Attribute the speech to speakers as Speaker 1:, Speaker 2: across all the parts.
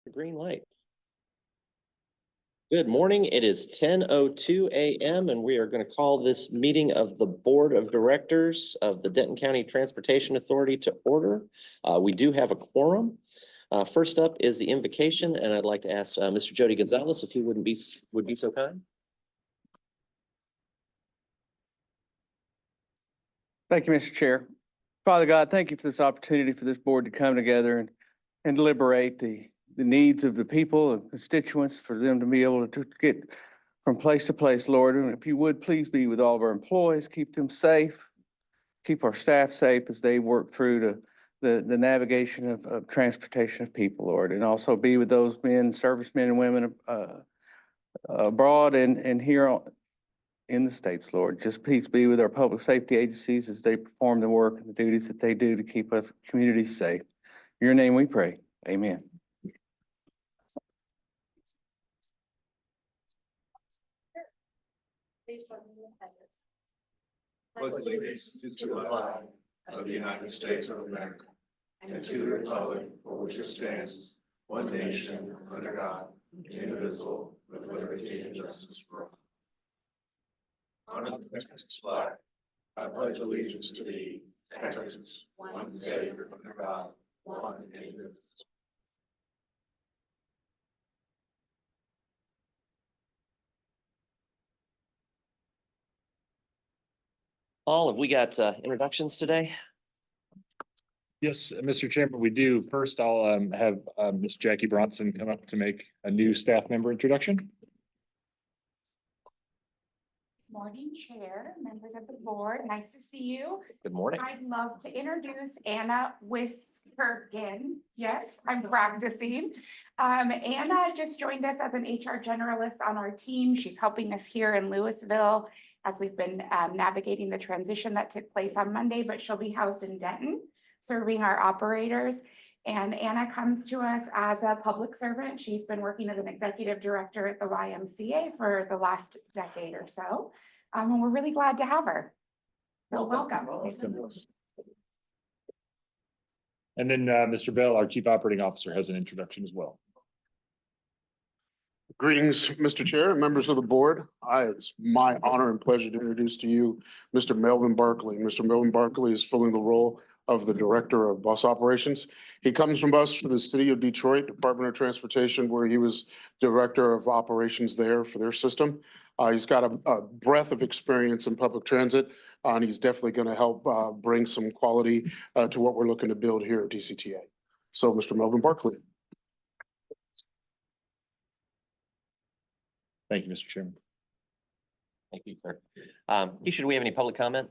Speaker 1: The green light. Good morning. It is 10:02 a.m. and we are going to call this meeting of the Board of Directors of the Denton County Transportation Authority to order. We do have a quorum. First up is the invocation, and I'd like to ask Mr. Jody Gonzalez if he would be so kind.
Speaker 2: Thank you, Mr. Chair. Father God, thank you for this opportunity for this board to come together and deliberate the needs of the people and constituents, for them to be able to get from place to place, Lord. And if you would, please be with all of our employees, keep them safe, keep our staff safe as they work through the navigation of transportation of people, Lord. And also be with those servicemen and women abroad and here in the states, Lord. Just please be with our public safety agencies as they perform the work and the duties that they do to keep our communities safe. In your name we pray. Amen.
Speaker 3: Pledge allegiance to the flag of the United States of America and to the republic for which it stands, one nation, under God, indivisible, with liberty and justice for all. Honor the Texas flag. I pledge allegiance to thee, Texas, one Savior, under God, one indivisible.
Speaker 1: Paul, have we got introductions today?
Speaker 4: Yes, Mr. Chairman, we do. First, I'll have Ms. Jackie Bronson come up to make a new staff member introduction.
Speaker 5: Morning, Chair, members of the board. Nice to see you.
Speaker 1: Good morning.
Speaker 5: I'd love to introduce Anna Wiskergen. Yes, I'm practicing. Anna just joined us as an HR generalist on our team. She's helping us here in Louisville as we've been navigating the transition that took place on Monday, but she'll be housed in Denton, serving our operators. And Anna comes to us as a public servant. She's been working as an executive director at the YMCA for the last decade or so. And we're really glad to have her. So welcome.
Speaker 4: And then Mr. Bell, our Chief Operating Officer, has an introduction as well.
Speaker 3: Greetings, Mr. Chair and members of the board. It's my honor and pleasure to introduce to you Mr. Melvin Barkley. Mr. Melvin Barkley is filling the role of the Director of Bus Operations. He comes from us for the City of Detroit Department of Transportation, where he was Director of Operations there for their system. He's got a breadth of experience in public transit, and he's definitely going to help bring some quality to what we're looking to build here at DCTA. So, Mr. Melvin Barkley.
Speaker 4: Thank you, Mr. Chairman.
Speaker 1: Thank you, sir. Should we have any public comment?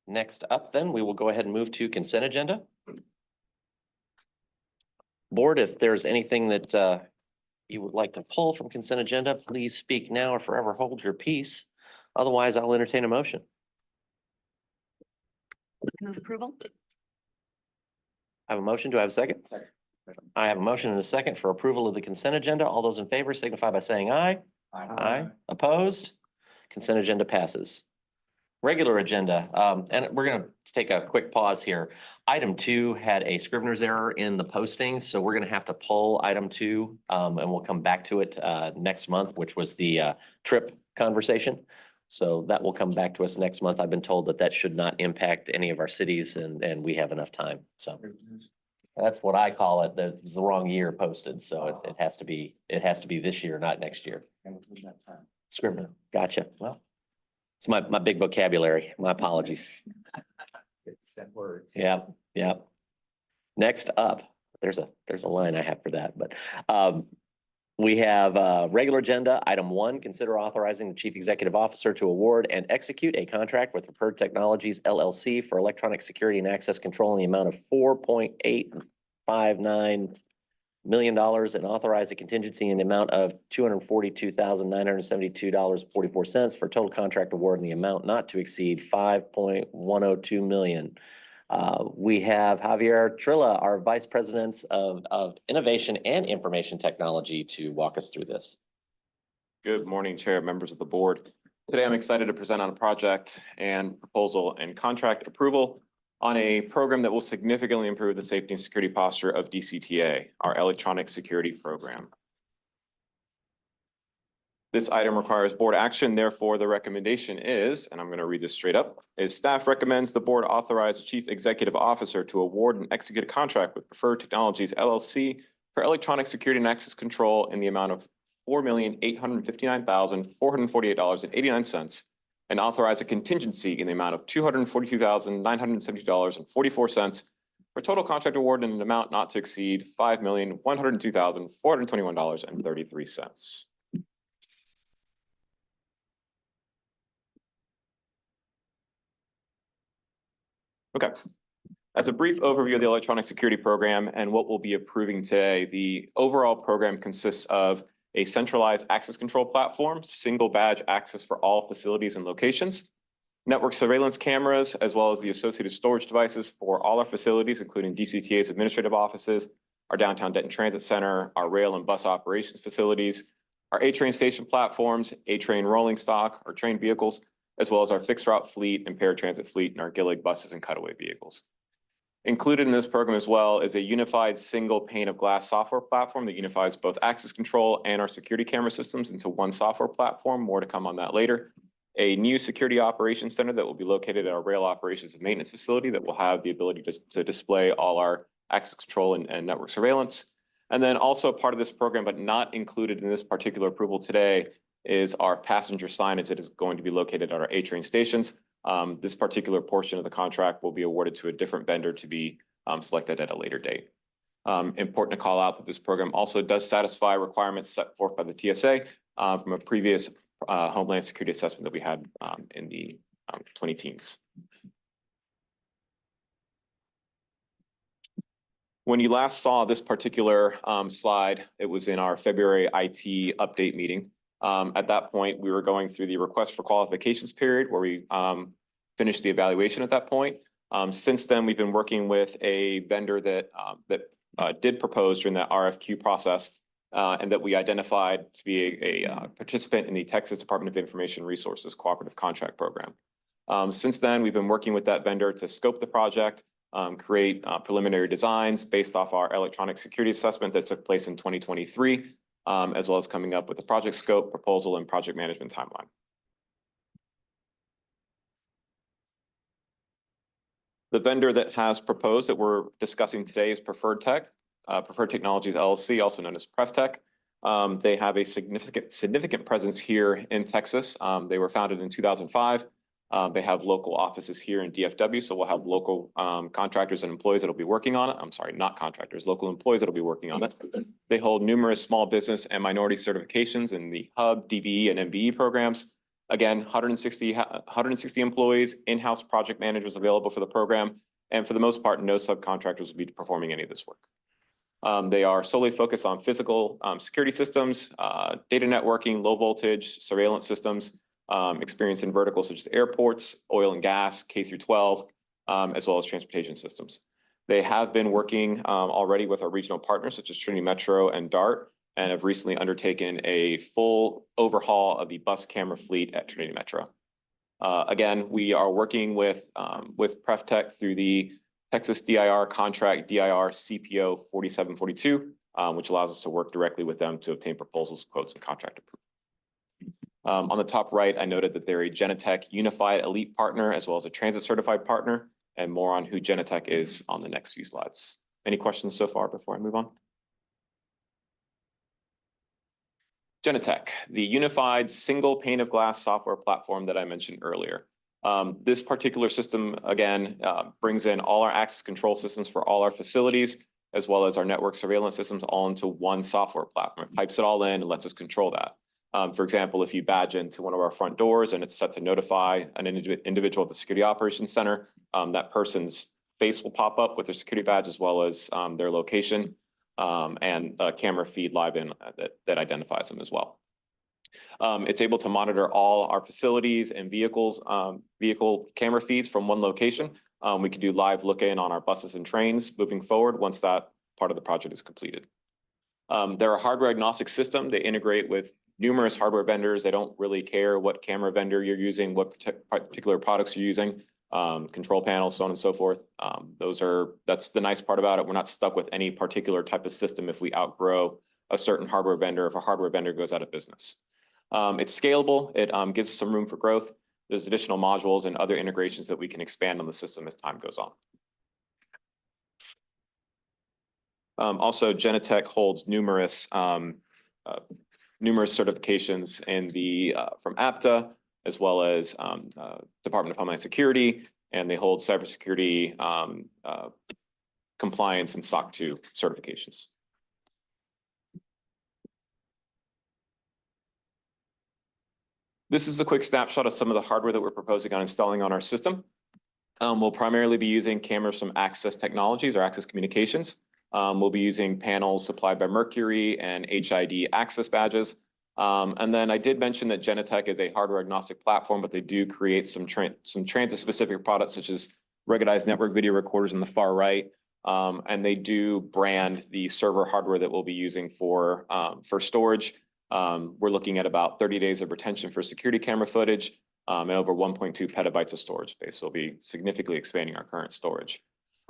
Speaker 1: Next up, then, we will go ahead and move to consent agenda. Board, if there's anything that you would like to pull from consent agenda, please speak now or forever hold your peace. Otherwise, I'll entertain a motion.
Speaker 6: Move approval.
Speaker 1: I have a motion. Do I have a second? Second. I have a motion and a second for approval of the consent agenda. All those in favor signify by saying aye. Aye. Aye. Opposed? Consent agenda passes. Regular agenda, and we're going to take a quick pause here. Item 2 had a Scrivener's error in the posting, so we're going to have to pull item 2, and we'll come back to it next month, which was the trip conversation. So that will come back to us next month. I've been told that that should not impact any of our cities, and we have enough time. So that's what I call it. It's the wrong year posted, so it has to be this year, not next year. Scrivener, gotcha. Well, it's my big vocabulary. My apologies.
Speaker 4: Words.
Speaker 1: Yeah, yeah. Next up, there's a line I have for that, but we have regular agenda. Item 1, consider authorizing the Chief Executive Officer to award and execute a contract with Preferred Technologies LLC for electronic security and access control in the amount of $4.859 million and authorize a contingency in the amount of $242,972.44 for total contract award in the amount not to exceed $5.102 million. We have Javier Trilla, our Vice President of Innovation and Information Technology, to walk us through this.
Speaker 7: Good morning, Chair, members of the board. Today, I'm excited to present on a project and proposal and contract approval on a program that will significantly improve the safety and security posture of DCTA, our electronic security program. This item requires board action, therefore the recommendation is, and I'm going to read this straight up, is staff recommends the board authorize the chief executive officer to award and execute a contract with Preferred Technologies LLC for electronic security and access control in the amount of $4,859,448.89 and authorize a contingency in the amount of $242,970.44 for total contract award in an amount not to exceed $5,102,421.33. Okay. As a brief overview of the electronic security program and what we'll be approving today, the overall program consists of a centralized access control platform, single badge access for all facilities and locations, network surveillance cameras, as well as the associated storage devices for all our facilities, including DCTA's administrative offices, our downtown Denton Transit Center, our rail and bus operations facilities, our A-train station platforms, A-train rolling stock, our train vehicles, as well as our fixed route fleet and paratransit fleet and our Gillig buses and cutaway vehicles. Included in this program as well is a unified single pane of glass software platform that unifies both access control and our security camera systems into one software platform. More to come on that later. A new security operations center that will be located at our rail operations and maintenance facility that will have the ability to display all our access control and network surveillance. And then also part of this program, but not included in this particular approval today, is our passenger signage that is going to be located at our A-train stations. This particular portion of the contract will be awarded to a different vendor to be selected at a later date. Important to call out that this program also does satisfy requirements set forth by the TSA from a previous Homeland Security assessment that we had in the 2010s. When you last saw this particular slide, it was in our February IT update meeting. At that point, we were going through the request for qualifications period where we finished the evaluation at that point. Since then, we've been working with a vendor that did propose during that RFQ process and that we identified to be a participant in the Texas Department of Information Resources Cooperative Contract Program. Since then, we've been working with that vendor to scope the project, create preliminary designs based off our electronic security assessment that took place in 2023. As well as coming up with the project scope, proposal, and project management timeline. The vendor that has proposed that we're discussing today is Preferred Technologies LLC, also known as PrefTech. They have a significant presence here in Texas. They were founded in 2005. They have local offices here in DFW, so we'll have local contractors and employees that'll be working on it. I'm sorry, not contractors, local employees that'll be working on it. They hold numerous small business and minority certifications in the HUB, DBE, and MBE programs. Again, 160 employees, in-house project managers available for the program, and for the most part, no subcontractors will be performing any of this work. They are solely focused on physical security systems, data networking, low voltage surveillance systems, experience in verticals such as airports, oil and gas, K through 12, as well as transportation systems. They have been working already with our regional partners such as Trinity Metro and DART, and have recently undertaken a full overhaul of the bus camera fleet at Trinity Metro. Again, we are working with PrefTech through the Texas DIR contract DIR CPO 4742, which allows us to work directly with them to obtain proposals, quotes, and contract approval. On the top right, I noted that they're a Genetec Unified Elite Partner as well as a Transit Certified Partner, and more on who Genetec is on the next few slides. Any questions so far before I move on? Genetec, the unified single pane of glass software platform that I mentioned earlier. This particular system, again, brings in all our access control systems for all our facilities, as well as our network surveillance systems all into one software platform. It pipes it all in and lets us control that. For example, if you badge into one of our front doors and it's set to notify an individual at the Security Operations Center, that person's face will pop up with their security badge as well as their location and a camera feed live in that identifies them as well. It's able to monitor all our facilities and vehicles, vehicle camera feeds from one location. We can do live look-in on our buses and trains moving forward once that part of the project is completed. They're a hardware agnostic system. They integrate with numerous hardware vendors. They don't really care what camera vendor you're using, what particular products you're using. control panels, so on and so forth. That's the nice part about it. We're not stuck with any particular type of system if we outgrow a certain hardware vendor, if a hardware vendor goes out of business. It's scalable. It gives us some room for growth. There's additional modules and other integrations that we can expand on the system as time goes on. Also, Genetec holds numerous certifications from APTA, as well as Department of Homeland Security, and they hold cybersecurity compliance and SOC 2 certifications. This is a quick snapshot of some of the hardware that we're proposing on installing on our system. We'll primarily be using cameras from Access Technologies or Access Communications. We'll be using panels supplied by Mercury and HID access badges. And then I did mention that Genetec is a hardware agnostic platform, but they do create some transit-specific products such as ruggedized network video recorders in the far right. And they do brand the server hardware that we'll be using for storage. We're looking at about 30 days of retention for security camera footage and over 1.2 petabytes of storage space. So we'll be significantly expanding our current storage.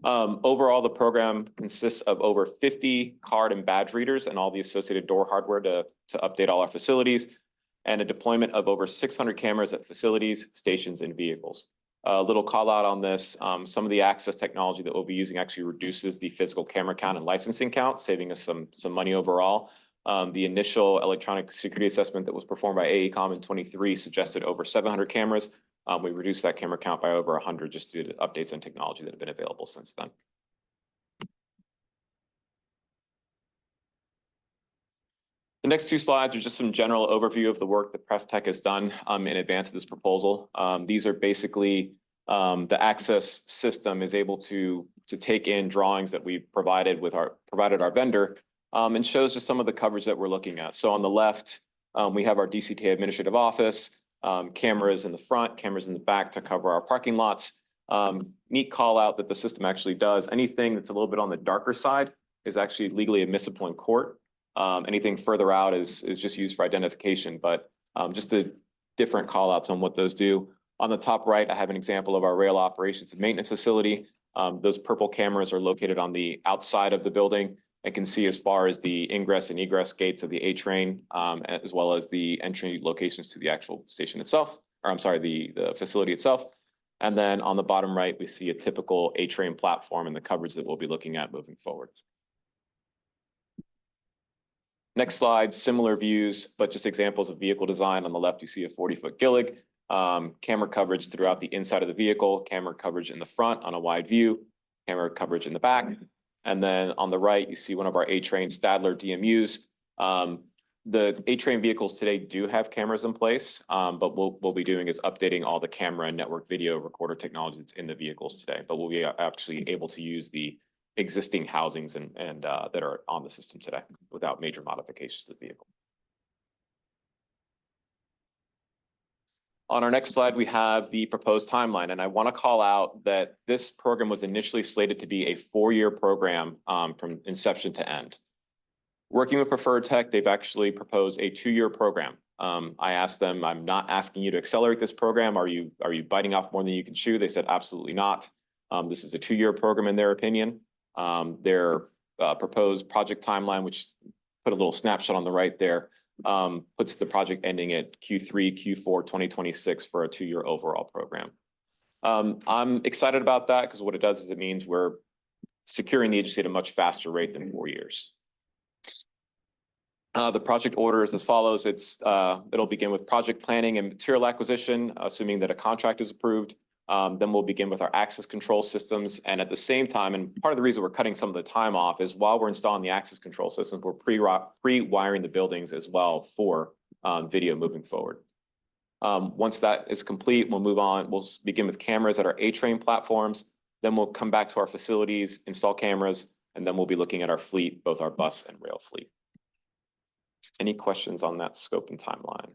Speaker 7: Overall, the program consists of over 50 card and badge readers and all the associated door hardware to update all our facilities, and a deployment of over 600 cameras at facilities, stations, and vehicles. A little call out on this, some of the access technology that we'll be using actually reduces the physical camera count and licensing count, saving us some money overall. The initial electronic security assessment that was performed by AECOM in 23 suggested over 700 cameras. We reduced that camera count by over 100 just due to updates in technology that have been available since then. The next two slides are just some general overview of the work that PrefTech has done in advance of this proposal. These are basically the access system is able to take in drawings that we provided our vendor and shows just some of the coverage that we're looking at. So on the left, we have our DCTA administrative office, cameras in the front, cameras in the back to cover our parking lots. Neat call out that the system actually does. Anything that's a little bit on the darker side is actually legally admissible in court. Anything further out is just used for identification, but just the different call outs on what those do. On the top right, I have an example of our rail operations and maintenance facility. Those purple cameras are located on the outside of the building and can see as far as the ingress and egress gates of the A train, as well as the entry locations to the actual station itself, or I'm sorry, the facility itself. And then on the bottom right, we see a typical A train platform and the coverage that we'll be looking at moving forward. Next slide, similar views, but just examples of vehicle design. On the left, you see a 40-foot Gillig, camera coverage throughout the inside of the vehicle, camera coverage in the front on a wide view, camera coverage in the back. And then on the right, you see one of our A-Train Stadler DMUs. The A-Train vehicles today do have cameras in place, but what we'll be doing is updating all the camera and network video recorder technology that's in the vehicles today. But we'll be actually able to use the existing housings and that are on the system today without major modifications to the vehicle. On our next slide, we have the proposed timeline, and I want to call out that this program was initially slated to be a 4-year program from inception to end. Working with Preferred Tech, they've actually proposed a 2-year program. I asked them, I'm not asking you to accelerate this program. Are you biting off more than you can chew? They said, absolutely not. This is a 2-year program in their opinion. Their proposed project timeline, which put a little snapshot on the right there, puts the project ending at Q3, Q4 2026 for a 2-year overall program. I'm excited about that because what it does is it means we're securing the agency at a much faster rate than 4 years. The project order is as follows. It'll begin with project planning and material acquisition, assuming that a contract is approved. Then we'll begin with our access control systems. And at the same time, and part of the reason we're cutting some of the time off is while we're installing the access control systems, we're pre-wiring the buildings as well for video moving forward. Once that is complete, we'll move on. We'll begin with cameras at our A-Train platforms. Then we'll come back to our facilities, install cameras, and then we'll be looking at our fleet, both our bus and rail fleet. Any questions on that scope and timeline?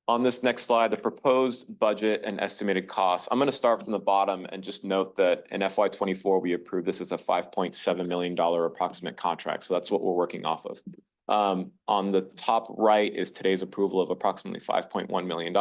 Speaker 7: On this next slide, the proposed budget and estimated costs. I'm going to start from the bottom and just note that in FY24, we approved this as a $5.7 million approximate contract. So that's what we're working off of. On the top right is today's approval of approximately $5.1 million.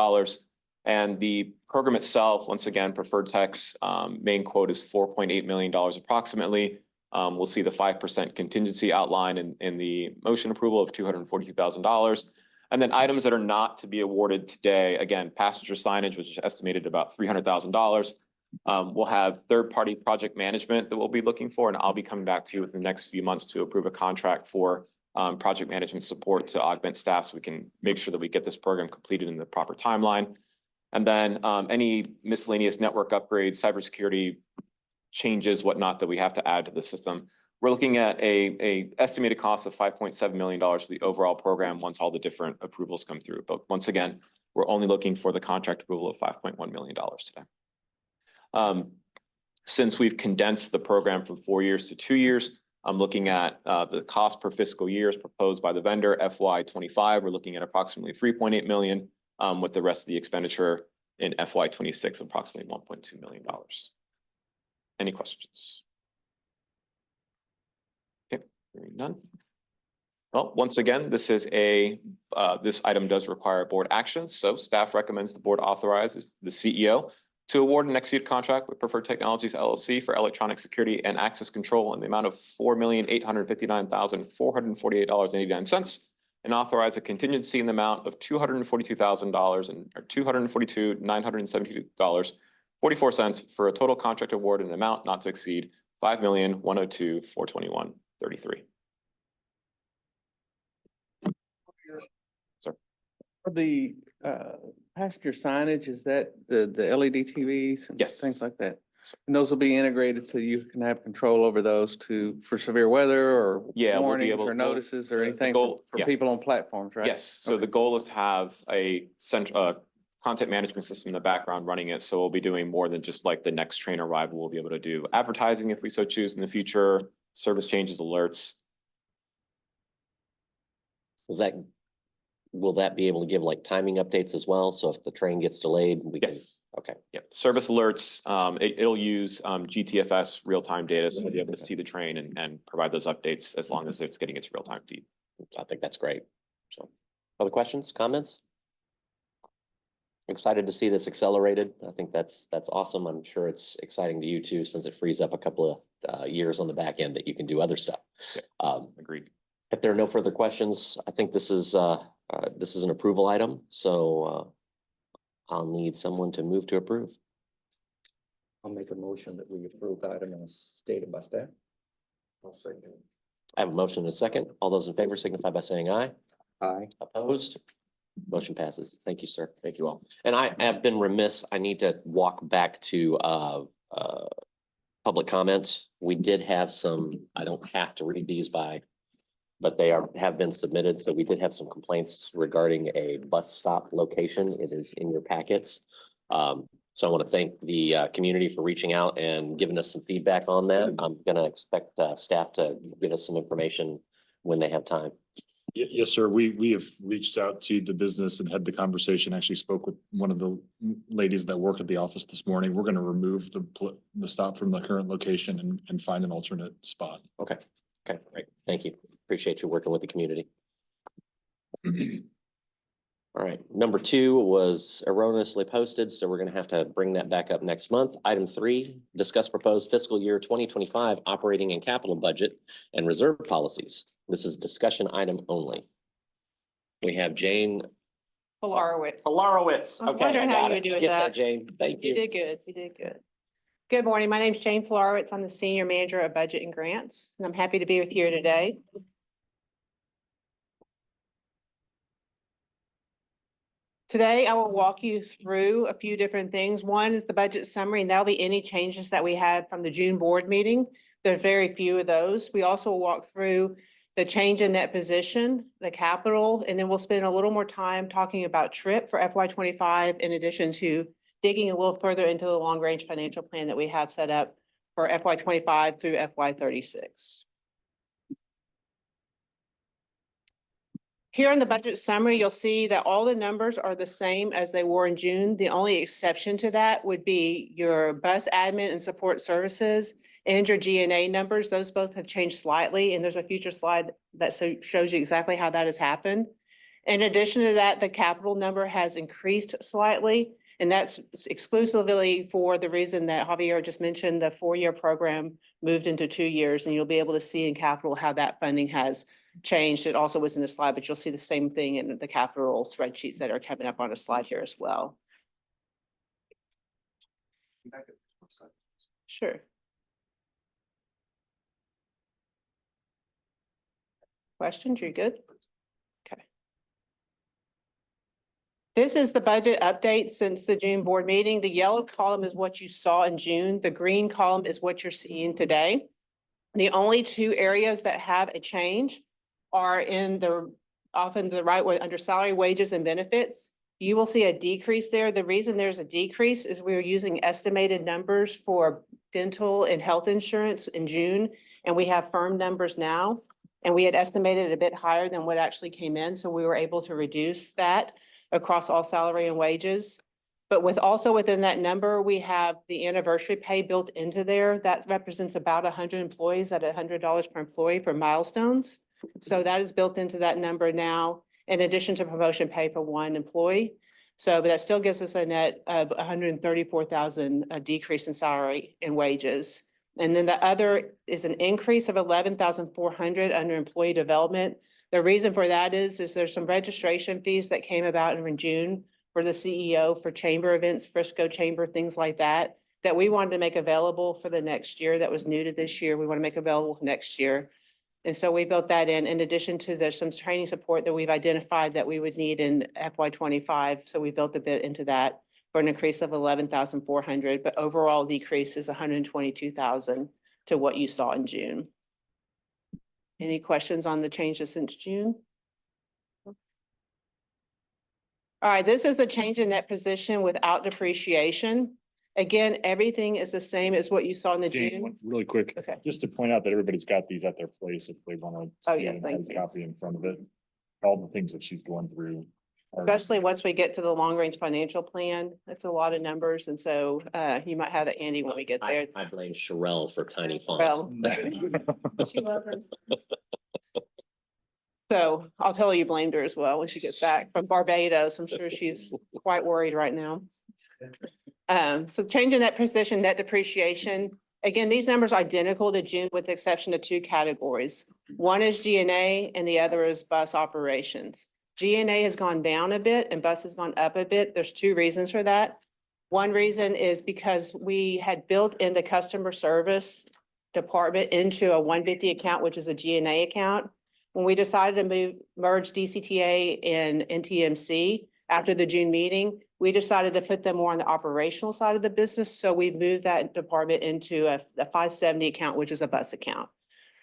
Speaker 7: And the program itself, once again, Preferred Tech's main quote is $4.8 million approximately. We'll see the 5% contingency outline in the motion approval of $242,000. And then items that are not to be awarded today, again, passenger signage, which is estimated about $300,000. We'll have third-party project management that we'll be looking for, and I'll be coming back to you within the next few months to approve a contract for project management support to augment staff so we can make sure that we get this program completed in the proper timeline. And then any miscellaneous network upgrades, cybersecurity changes, whatnot that we have to add to the system. We're looking at a estimated cost of $5.7 million for the overall program once all the different approvals come through. But once again, we're only looking for the contract approval of $5.1 million today. Since we've condensed the program from 4 years to 2 years, I'm looking at the cost per fiscal year as proposed by the vendor, FY25. We're looking at approximately $3.8 million, with the rest of the expenditure in FY26, approximately $1.2 million. Any questions? Okay, hearing none. Well, once again, this is this item does require board action, so staff recommends the board authorizes the CEO to award an execute contract with Preferred Technologies LLC for electronic security and access control in the amount of $4,859,448.89, and authorize a contingency in the amount of $242,000 and $242,972.44 for a total contract award in an amount not to exceed $5,102,421.33.
Speaker 2: For the passenger signage, is that the LED TVs and
Speaker 7: Yes.
Speaker 2: things like that? And those will be integrated so you can have control over those for severe weather or
Speaker 7: Yeah, we'll be
Speaker 2: warnings
Speaker 7: able-
Speaker 2: or notices or
Speaker 7: the
Speaker 2: anything
Speaker 7: goal-
Speaker 2: for
Speaker 7: yeah.
Speaker 2: people on platforms, right?
Speaker 7: Yes, so the
Speaker 2: Okay.
Speaker 7: goal is to have a central content management system in the background running it. So we'll be doing more than just like the next train arrival. We'll be able to do advertising if we so choose in the future, service changes, alerts.
Speaker 1: Will that be able to give like timing updates as well? So if the train gets delayed, we can,
Speaker 7: Yes.
Speaker 1: okay.
Speaker 7: Yep, service alerts, it'll use GTFS real-time data, so we'll be able to see the train and provide those updates as long as it's getting its real-time feed.
Speaker 1: I think that's great. So, other questions, comments? Excited to see this accelerated. I think that's awesome. I'm sure it's exciting to you too, since it frees up a couple of years on the back end that you can do other stuff.
Speaker 7: Yeah. Agreed.
Speaker 1: If there are no further questions, I think this is an approval item, so I'll need someone to move to approve.
Speaker 6: I'll make a motion that we approve the item as stated by staff.
Speaker 3: I'll second.
Speaker 1: I have a motion and a second. All those in favor signify by saying aye.
Speaker 6: Aye.
Speaker 1: Opposed? Motion passes. Thank you, sir. Thank you all. And I have been remiss. I need to walk back to public comments. We did have some, I don't have to read these but they have been submitted. So we did have some complaints regarding a bus stop location. It is in your packets. So I want to thank the community for reaching out and giving us some feedback on that. I'm gonna expect staff to give us some information when they have time.
Speaker 4: Yes, sir. We have reached out to the business and had the conversation, actually spoke with one of the ladies that work at the office this morning. We're going to remove the stop from the current location and find an alternate spot.
Speaker 1: Okay. Okay, great. Thank you. Appreciate you working with the community. All right, number 2 was erroneously posted, so we're gonna have to bring that back up next month. Item 3, discuss proposed fiscal year 2025 operating and capital budget and reserve policies. This is discussion item only. We have Jane
Speaker 8: Pilarowitz.
Speaker 1: Pilarowitz.
Speaker 8: I was
Speaker 1: Okay,
Speaker 8: wondering
Speaker 1: I
Speaker 8: how
Speaker 1: got
Speaker 8: you
Speaker 1: it.
Speaker 8: would do with
Speaker 1: Get
Speaker 8: that.
Speaker 1: Jane. Thank
Speaker 8: You
Speaker 1: you.
Speaker 8: did good. You did good. Good morning. My name's Jane Pilarowitz. I'm the Senior Manager of Budget and Grants, and I'm happy to be with you here today. Today, I will walk you through a few different things. One is the budget summary, and that'll be any changes that we had from the June board meeting. There's very few of those. We also will walk through the change in net position, the capital, and then we'll spend a little more time talking about TRIP for FY25, in addition to digging a little further into the long-range financial plan that we have set up for FY25 through FY36. Here in the budget summary, you'll see that all the numbers are the same as they were in June. The only exception to that would be your bus admin and support services and your GNA numbers. Those both have changed slightly, and there's a future slide that shows you exactly how that has happened. In addition to that, the capital number has increased slightly, and that's exclusively for the reason that Javier just mentioned, the 4-year program moved into 2 years, and you'll be able to see in capital how that funding has changed. It also was in the slide, but you'll see the same thing in the capital spreadsheets that are coming up on a slide here as well. Sure. Questions? You're good? Okay. This is the budget update since the June board meeting. The yellow column is what you saw in June. The green column is what you're seeing today. The only two areas that have a change are in the, often the right way, under salary, wages, and benefits. You will see a decrease there. The reason there's a decrease is we're using estimated numbers for dental and health insurance in June, and we have firm numbers now. And we had estimated a bit higher than what actually came in, so we were able to reduce that across all salary and wages. But with also within that number, we have the anniversary pay built into there. That represents about 100 employees at $100 per employee for milestones. So that is built into that number now, in addition to promotion pay for one employee. So, but that still gives us a net of 134,000 decrease in salary and wages. And then the other is an increase of 11,400 under employee development. The reason for that is there's some registration fees that came about in June for the CEO for chamber events, Frisco Chamber, things like that, that we wanted to make available for the next year. That was new to this year. We want to make available next year. And so we built that in addition to there's some training support that we've identified that we would need in FY25. So we built a bit into that for an increase of 11,400, but overall decrease is 122,000 to what you saw in June. Any questions on the changes since June? All right, this is the change in net position without depreciation. Again, everything is the same as what you saw in the
Speaker 4: Jane,
Speaker 8: June.
Speaker 4: really quick,
Speaker 8: Okay.
Speaker 4: just to point out that everybody's got these at their place if they want to
Speaker 8: Oh,
Speaker 4: see
Speaker 8: yeah,
Speaker 4: it and
Speaker 8: thank
Speaker 4: have a
Speaker 8: you.
Speaker 4: copy in front of it. All the things that she's going through.
Speaker 8: Especially once we get to the long-range financial plan, it's a lot of numbers, and so you might have that handy when we get there.
Speaker 1: I blame Sherelle for tiny font.
Speaker 8: Well, she loves her. So I'll tell her you blamed her as well when she gets back from Barbados. I'm sure she's quite worried right now. So changing that position, net depreciation. Again, these numbers are identical to June with the exception of two categories. One is GNA and the other is bus operations. GNA has gone down a bit and bus has gone up a bit. There's two reasons for that. One reason is because we had built in the customer service department into a 150 account, which is a GNA account. When we decided to merge DCTA and NTMC after the June meeting, we decided to put them more on the operational side of the business. So we moved that department into a 570 account, which is a bus account.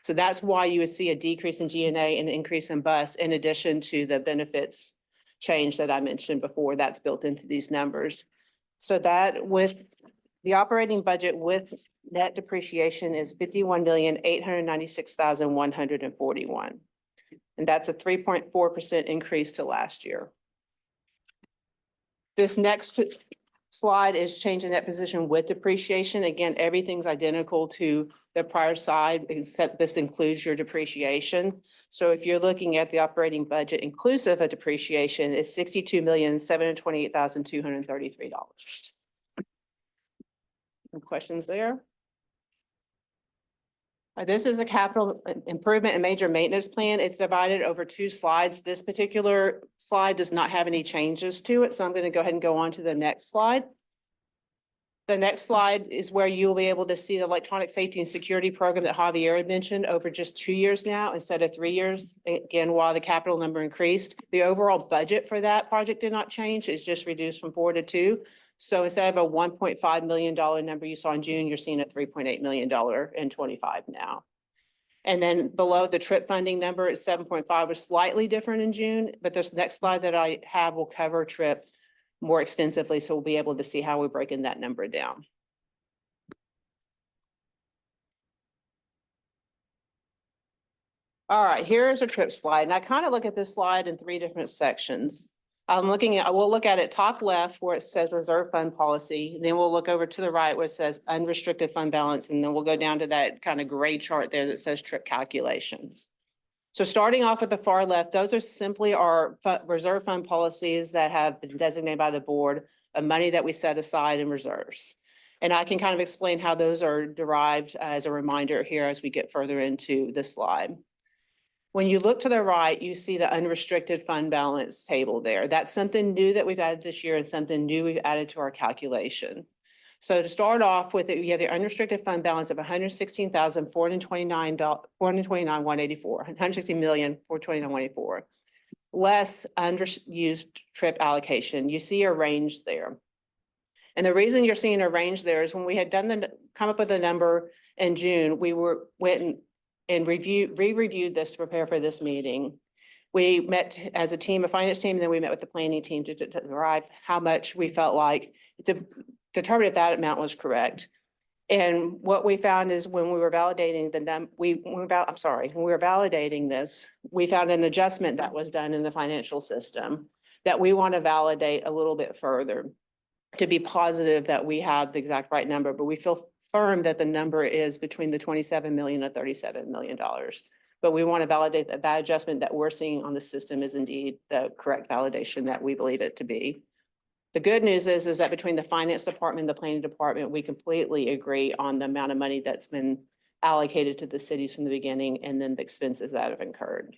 Speaker 8: So that's why you would see a decrease in GNA and an increase in bus, in addition to the benefits change that I mentioned before. That's built into these numbers. So that with the operating budget with net depreciation is 51,896,141. And that's a 3.4% increase to last year. This next slide is changing that position with depreciation. Again, everything's identical to the prior slide, except this includes your depreciation. So if you're looking at the operating budget inclusive of depreciation, it's $62,728,233. Any questions there? This is a capital improvement and major maintenance plan. It's divided over two slides. This particular slide does not have any changes to it, so I'm going to go ahead and go on to the next slide. The next slide is where you'll be able to see the electronic safety and security program that Javier had mentioned over just 2 years now instead of 3 years. Again, while the capital number increased, the overall budget for that project did not change. It's just reduced from 4 to 2. So instead of a $1.5 million number you saw in June, you're seeing a $3.8 million in 25 now. And then below the trip funding number at 7.5 was slightly different in June, but this next slide that I have will cover trip more extensively. So we'll be able to see how we're breaking that number down. All right, here's a trip slide. And I kind of look at this slide in 3 different sections. We'll look at it top left where it says reserve fund policy, then we'll look over to the right where it says unrestricted fund balance, and then we'll go down to that kind of gray chart there that says trip calculations. So starting off at the far left, those are simply our reserve fund policies that have been designated by the board of money that we set aside in reserves. And I can kind of explain how those are derived as a reminder here as we get further into this slide. When you look to the right, you see the unrestricted fund balance table there. That's something new that we've added this year and something new we've added to our calculation. So to start off with it, you have the unrestricted fund balance of $116,429,184, less unused trip allocation. You see a range there. And the reason you're seeing a range there is when we had come up with a number in June, we went and re-reviewed this to prepare for this meeting. We met as a team, a finance team, and then we met with the planning team to derive how much we felt like to determine if that amount was correct. And what we found is when we were validating when we were validating this, we found an adjustment that was done in the financial system that we want to validate a little bit further to be positive that we have the exact right number, but we feel firm that the number is between the 27 million and $37 million. But we want to validate that that adjustment that we're seeing on the system is indeed the correct validation that we believe it to be. The good news is that between the finance department and the planning department, we completely agree on the amount of money that's been allocated to the cities from the beginning and then the expenses that have incurred.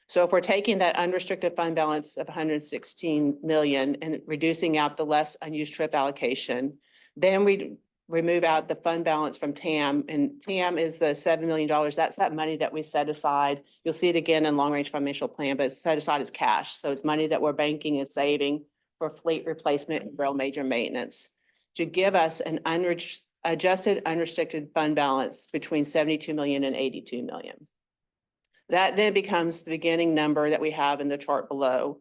Speaker 8: So if we're taking that unrestricted fund balance of 116 million and reducing out the less unused trip allocation, then we remove out the fund balance from TAM, and TAM is the $7 million. That's that money that we set aside. You'll see it again in long-range financial plan, but it's set aside as cash. So it's money that we're banking and saving for fleet replacement and rail major maintenance to give us an adjusted unrestricted fund balance between 72 million and 82 million. That then becomes the beginning number that we have in the chart below.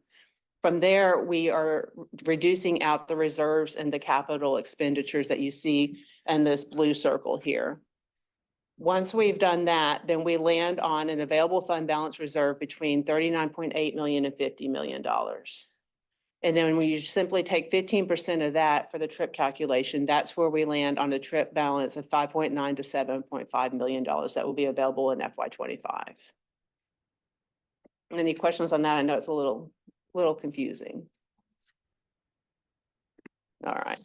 Speaker 8: From there, we are reducing out the reserves and the capital expenditures that you see in this blue circle here. Once we've done that, then we land on an available fund balance reserve between 39.8 million and $50 million. And then when you simply take 15% of that for the trip calculation, that's where we land on a trip balance of 5.9 to $7.5 million that will be available in FY25. Any questions on that? I know it's a little confusing. All right.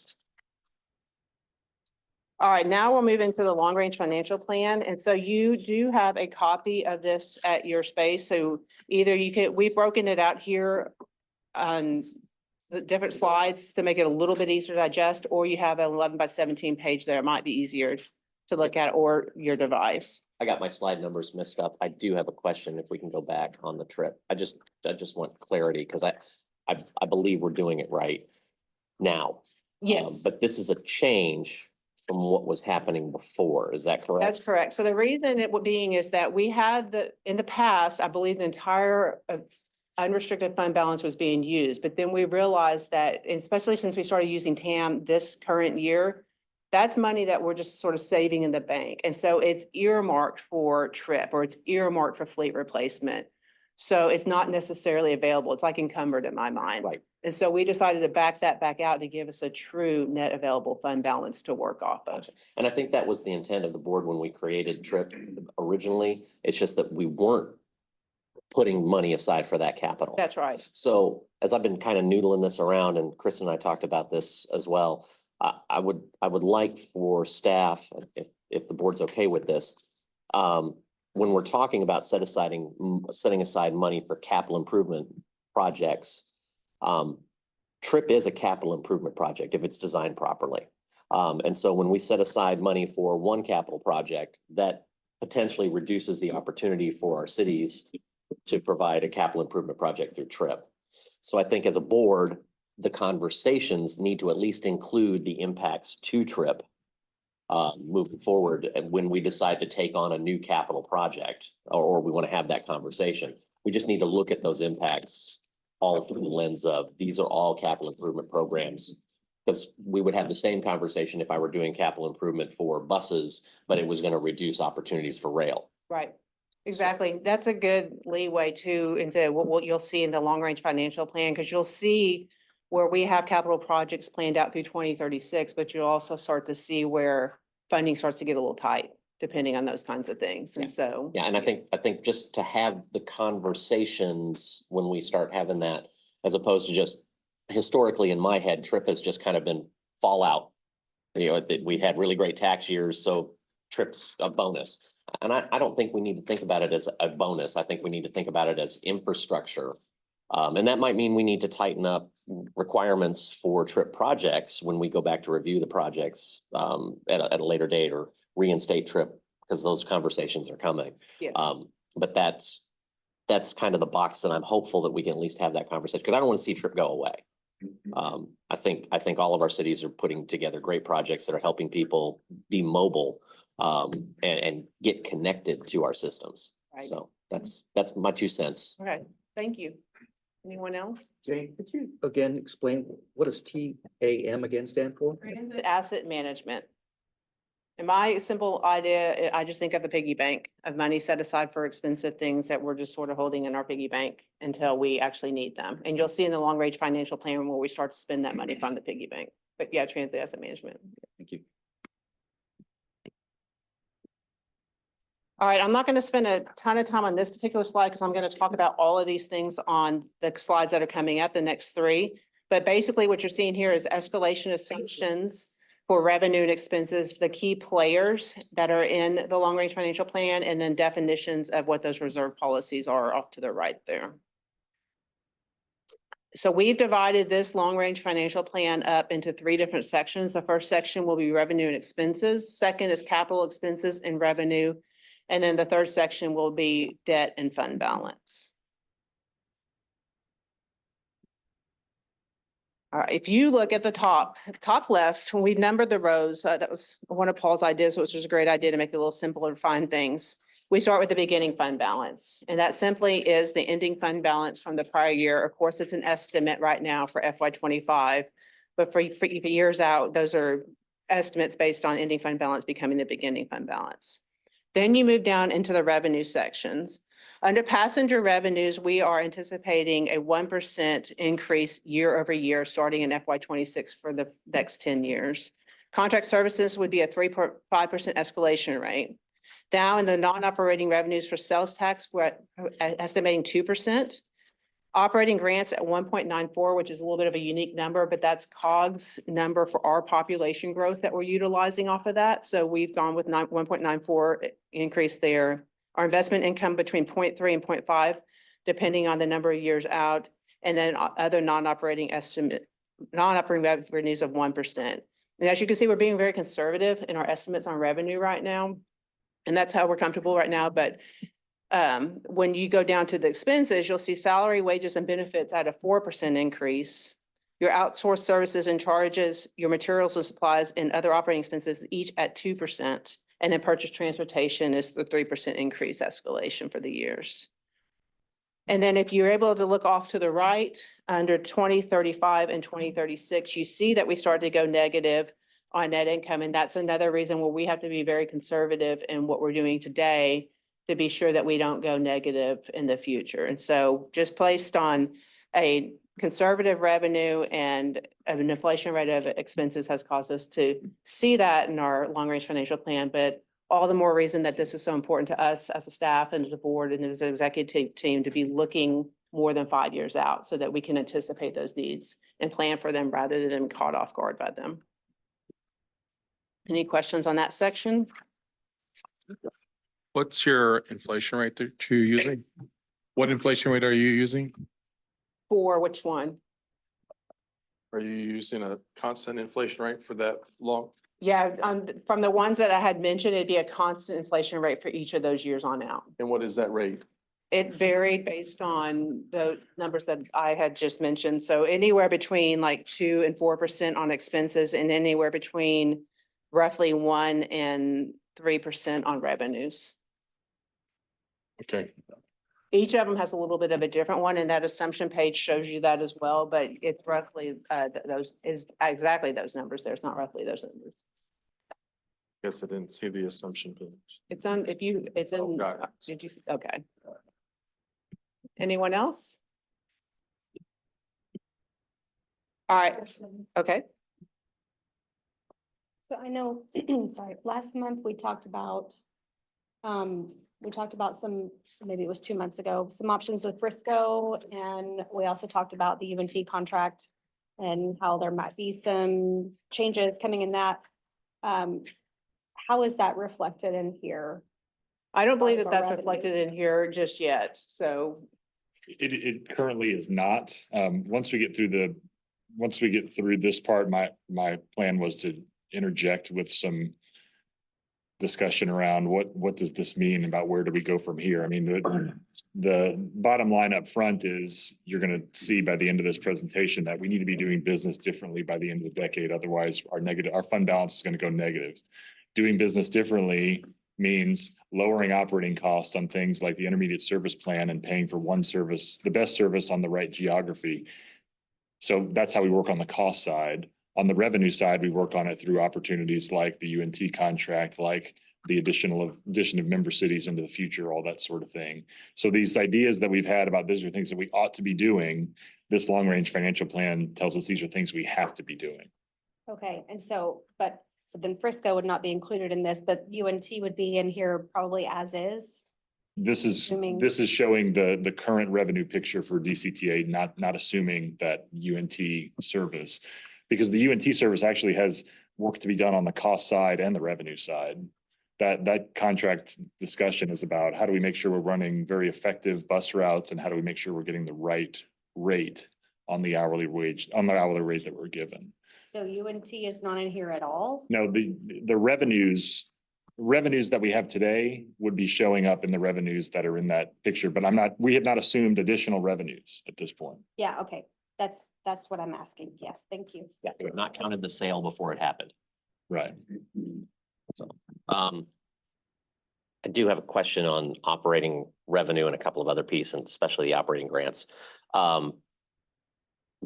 Speaker 8: All right, now we'll move into the long-range financial plan. And so you do have a copy of this at your space. So either we've broken it out here on the different slides to make it a little bit easier to digest, or you have an 11 by 17 page there. It might be easier to look at, or your device.
Speaker 1: I got my slide numbers messed up. I do have a question if we can go back on the trip. I just want clarity because I believe we're doing it right now.
Speaker 8: Yes.
Speaker 1: But this is a change from what was happening before. Is that correct?
Speaker 8: That's correct. So the reason it would being is that we had in the past, I believe the entire unrestricted fund balance was being used, but then we realized that, especially since we started using TAM this current year, that's money that we're just sort of saving in the bank. And so it's earmarked for trip, or it's earmarked for fleet replacement. So it's not necessarily available. It's like encumbered in my mind.
Speaker 1: Right.
Speaker 8: And so we decided to back that back out to give us a true net available fund balance to work off of.
Speaker 1: Gotcha. And I think that was the intent of the board when we created TRIP originally. It's just that we weren't putting money aside for that capital.
Speaker 8: That's right.
Speaker 1: So as I've been kind of noodling this around, and Chris and I talked about this as well, I would like for staff, if the board's okay with this, when we're talking about setting aside money for capital improvement projects, TRIP is a capital improvement project if it's designed properly. And so when we set aside money for one capital project, that potentially reduces the opportunity for our cities to provide a capital improvement project through TRIP. So I think as a board, the conversations need to at least include the impacts to TRIP moving forward. And when we decide to take on a new capital project, or we want to have that conversation, we just need to look at those impacts all through the lens of these are all capital improvement programs. Because we would have the same conversation if I were doing capital improvement for buses, but it was going to reduce opportunities for rail.
Speaker 8: Right. Exactly. That's a good leeway too into what you'll see in the long range financial plan, because you'll see where we have capital projects planned out through 2036, but you'll also start to see where funding starts to get a little tight, depending on those kinds of things. And so.
Speaker 1: Yeah, and I think just to have the conversations when we start having that, as opposed to just historically in my head, TRIP has just kind of been fallout. You know, that we had really great tax years, so TRIP's a bonus. And I don't think we need to think about it as a bonus. I think we need to think about it as infrastructure. And that might mean we need to tighten up requirements for TRIP projects when we go back to review the projects at a later date or reinstate TRIP, because those conversations are coming.
Speaker 8: Yeah.
Speaker 1: But that's kind of the box that I'm hopeful that we can at least have that conversation, because I don't want to see TRIP go away. I think all of our cities are putting together great projects that are helping people be mobile and get connected to our systems.
Speaker 8: Right.
Speaker 1: So that's my 2 cents.
Speaker 8: Okay, thank you. Anyone else?
Speaker 6: Jane, could you again explain what does TAM again stand for?
Speaker 8: Transit Asset Management. In my simple idea, I just think of the piggy bank of money set aside for expensive things that we're just sort of holding in our piggy bank until we actually need them. And you'll see in the long range financial plan where we start to spend that money from the piggy bank. But yeah, Transit Asset Management.
Speaker 6: Thank you.
Speaker 8: All right, I'm not going to spend a ton of time on this particular slide because I'm going to talk about all of these things on the slides that are coming up, the next 3. But basically what you're seeing here is escalation assumptions for revenue and expenses, the key players that are in the long range financial plan, and then definitions of what those reserve policies are off to the right there. So we've divided this long range financial plan up into 3 different sections. The first section will be revenue and expenses. Second is capital expenses and revenue. And then the third section will be debt and fund balance. All right, if you look at the top left, when we numbered the rows, that was one of Paul's ideas, which was a great idea to make it a little simpler to find things. We start with the beginning fund balance, and that simply is the ending fund balance from the prior year. Of course, it's an estimate right now for FY25, but for years out, those are estimates based on ending fund balance becoming the beginning fund balance. Then you move down into the revenue sections. Under passenger revenues, we are anticipating a 1% increase year over year, starting in FY26 for the next 10 years. Contract services would be a 3.5% escalation rate. Down in the non-operating revenues for sales tax, we're estimating 2%. Operating grants at 1.94, which is a little bit of a unique number, but that's COGS number for our population growth that we're utilizing off of that. So we've gone with 1.94 increase there. Our investment income between 0.3 and 0.5, depending on the number of years out. And then other non-operating revenues of 1%. And as you can see, we're being very conservative in our estimates on revenue right now. And that's how we're comfortable right now. But when you go down to the expenses, you'll see salary, wages, and benefits at a 4% increase. Your outsourced services and charges, your materials and supplies, and other operating expenses each at 2%. And then purchase transportation is the 3% increase escalation for the years. And then if you're able to look off to the right, under 2035 and 2036, you see that we start to go negative on net income. And that's another reason where we have to be very conservative in what we're doing today to be sure that we don't go negative in the future. And so just placed on a conservative revenue and an inflation rate of expenses has caused us to see that in our long range financial plan, but all the more reason that this is so important to us as a staff and as a board and as an executive team to be looking more than 5 years out so that we can anticipate those needs and plan for them rather than caught off guard by them. Any questions on that section?
Speaker 9: What's your inflation rate that you're using? What inflation rate are you using?
Speaker 8: For which one?
Speaker 9: Are you using a constant inflation rate for that long?
Speaker 8: Yeah, from the ones that I had mentioned, it'd be a constant inflation rate for each of those years on out.
Speaker 9: And what is that rate?
Speaker 8: It varied based on the numbers that I had just mentioned. So anywhere between like 2 and 4% on expenses and anywhere between roughly 1 and 3% on revenues.
Speaker 9: Okay.
Speaker 8: Each of them has a little bit of a different one, and that assumption page shows you that as well, but it's roughly those is exactly those numbers. There's not roughly those numbers.
Speaker 9: Guess I didn't see the assumption page.
Speaker 8: It's on, if you, it's
Speaker 9: Oh,
Speaker 8: in,
Speaker 9: got it.
Speaker 8: did you, okay. Anyone else? All right, okay.
Speaker 10: So I know, sorry, last month we talked about some, maybe it was 2 months ago, some options with Frisco. And we also talked about the UNT contract and how there might be some changes coming in that. How is that reflected in here?
Speaker 8: I don't believe
Speaker 10: As
Speaker 8: that
Speaker 10: our
Speaker 8: that's reflected in here just yet, so.
Speaker 4: It currently is not. Once we get through this part, my plan was to interject with some discussion around what does this mean about where do we go from here? I mean, the bottom line up front is you're gonna see by the end of this presentation that we need to be doing business differently by the end of the decade. Otherwise, our fund balance is gonna go negative. Doing business differently means lowering operating costs on things like the intermediate service plan and paying for one service, the best service on the right geography. So that's how we work on the cost side. On the revenue side, we work on it through opportunities like the UNT contract, like the addition of member cities into the future, all that sort of thing. So these ideas that we've had about these are things that we ought to be doing. This long range financial plan tells us these are things we have to be doing.
Speaker 10: Okay, and so then Frisco would not be included in this, but UNT would be in here probably as is.
Speaker 4: This is
Speaker 10: Assuming-
Speaker 4: showing the current revenue picture for DCTA, not assuming that UNT service. Because the UNT service actually has work to be done on the cost side and the revenue side. That contract discussion is about how do we make sure we're running very effective bus routes and how do we make sure we're getting the right rate on the hourly wage, on the hourly rate that we're given.
Speaker 10: So UNT is not in here at all?
Speaker 4: No, the revenues that we have today would be showing up in the revenues that are in that picture, but we have not assumed additional revenues at this point.
Speaker 10: Yeah, okay, that's what I'm asking. Yes, thank you.
Speaker 1: Yeah, we have not counted the sale before it happened.
Speaker 4: Right.
Speaker 1: I do have a question on operating revenue and a couple of other pieces, and especially the operating grants.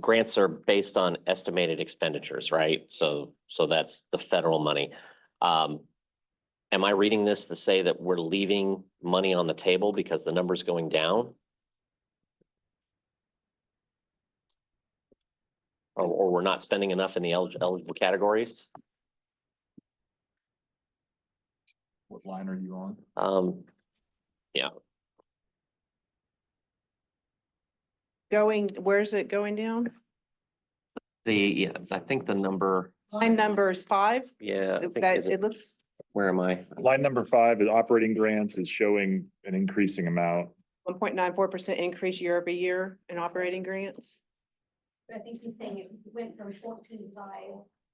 Speaker 1: Grants are based on estimated expenditures, right? So that's the federal money. Am I reading this to say that we're leaving money on the table because the number's going down? Or we're not spending enough in the eligible categories?
Speaker 4: What line are you on?
Speaker 1: Yeah,
Speaker 8: Where's it going down?
Speaker 1: I think the number,
Speaker 8: Line number is 5.
Speaker 1: yeah, I think,
Speaker 8: That,
Speaker 1: is
Speaker 8: it
Speaker 1: it,
Speaker 8: looks,
Speaker 1: where am I?
Speaker 4: Line number 5 is operating grants is showing an increasing amount.
Speaker 8: 1.94% increase year over year in operating grants.
Speaker 10: But I think he's saying it went from 14.5